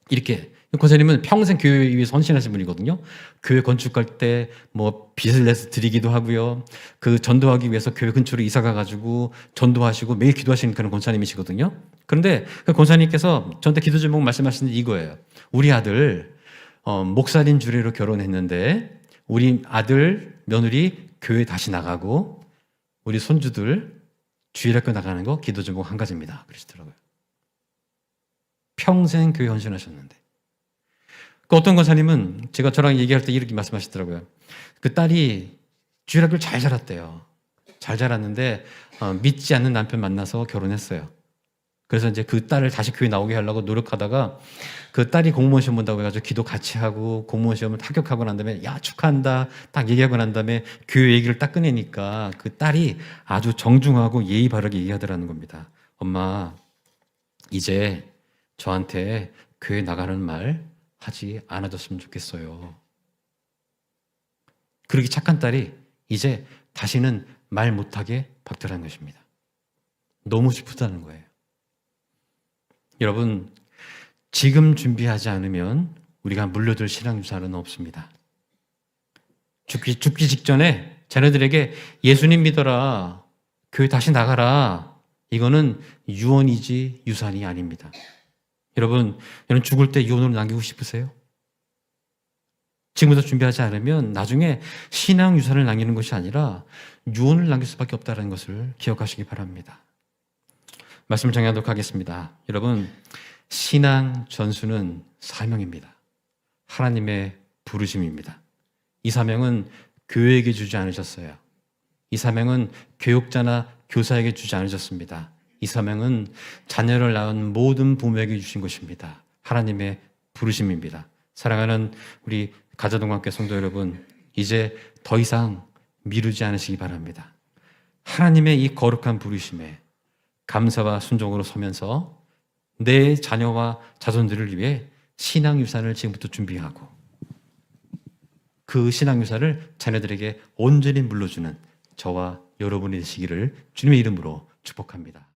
이렇게, 권사님은 평생 교회 위해서 헌신하신 분이거든요. 교회 건축할 때 뭐 빚을 내서 드리기도 하고요. 그 전도하기 위해서 교회 근처로 이사 가가지고 전도하시고 매일 기도하시는 그런 권사님이시거든요. 그런데 그 권사님께서 저한테 기도 제목 말씀하시는 게 이거예요. 우리 아들 목사님 주례로 결혼했는데 우리 아들 며느리 교회 다시 나가고 우리 손주들 주일학교 나가는 거 기도 제목 한 가지입니다. 그러시더라고요. 평생 교회 헌신하셨는데. 그 어떤 권사님은 제가 저랑 얘기할 때 이렇게 말씀하시더라고요. 그 딸이 주일학교를 잘 자랐대요. 잘 자랐는데 믿지 않는 남편 만나서 결혼했어요. 그래서 이제 그 딸을 다시 교회 나오게 하려고 노력하다가 그 딸이 공무원 시험 본다고 해가지고 기도 같이 하고 공무원 시험을 합격하고 난 다음에 야 축하한다 딱 얘기하고 난 다음에 교회 얘기를 딱 꺼내니까 그 딸이 아주 정중하고 예의 바르게 얘기하더라는 겁니다. 엄마 이제 저한테 교회 나가는 말 하지 않아줬으면 좋겠어요. 그렇게 착한 딸이 이제 다시는 말 못하게 박더라는 것입니다. 너무 슬프다는 거예요. 여러분, 지금 준비하지 않으면 우리가 물려줄 신앙유산은 없습니다. 죽기 직전에 자녀들에게 예수님 믿어라, 교회 다시 나가라, 이거는 유언이지 유산이 아닙니다. 여러분 죽을 때 유언으로 남기고 싶으세요? 지금부터 준비하지 않으면 나중에 신앙유산을 남기는 것이 아니라 유언을 남길 수밖에 없다는 것을 기억하시기 바랍니다. 말씀을 정리하도록 하겠습니다. 여러분, 신앙 전수는 사명입니다. 하나님의 부르심입니다. 이 사명은 교회에게 주지 않으셨어요. 이 사명은 교육자나 교사에게 주지 않으셨습니다. 이 사명은 자녀를 낳은 모든 부모에게 주신 것입니다. 하나님의 부르심입니다. 사랑하는 우리 가자동학교 성도 여러분, 이제 더 이상 미루지 않으시기 바랍니다. 하나님의 이 거룩한 부르심에 감사와 순종으로 서면서 내 자녀와 자손들을 위해 신앙유산을 지금부터 준비하고 그 신앙유산을 자녀들에게 온전히 물려주는 저와 여러분이 되시기를 주님의 이름으로 축복합니다.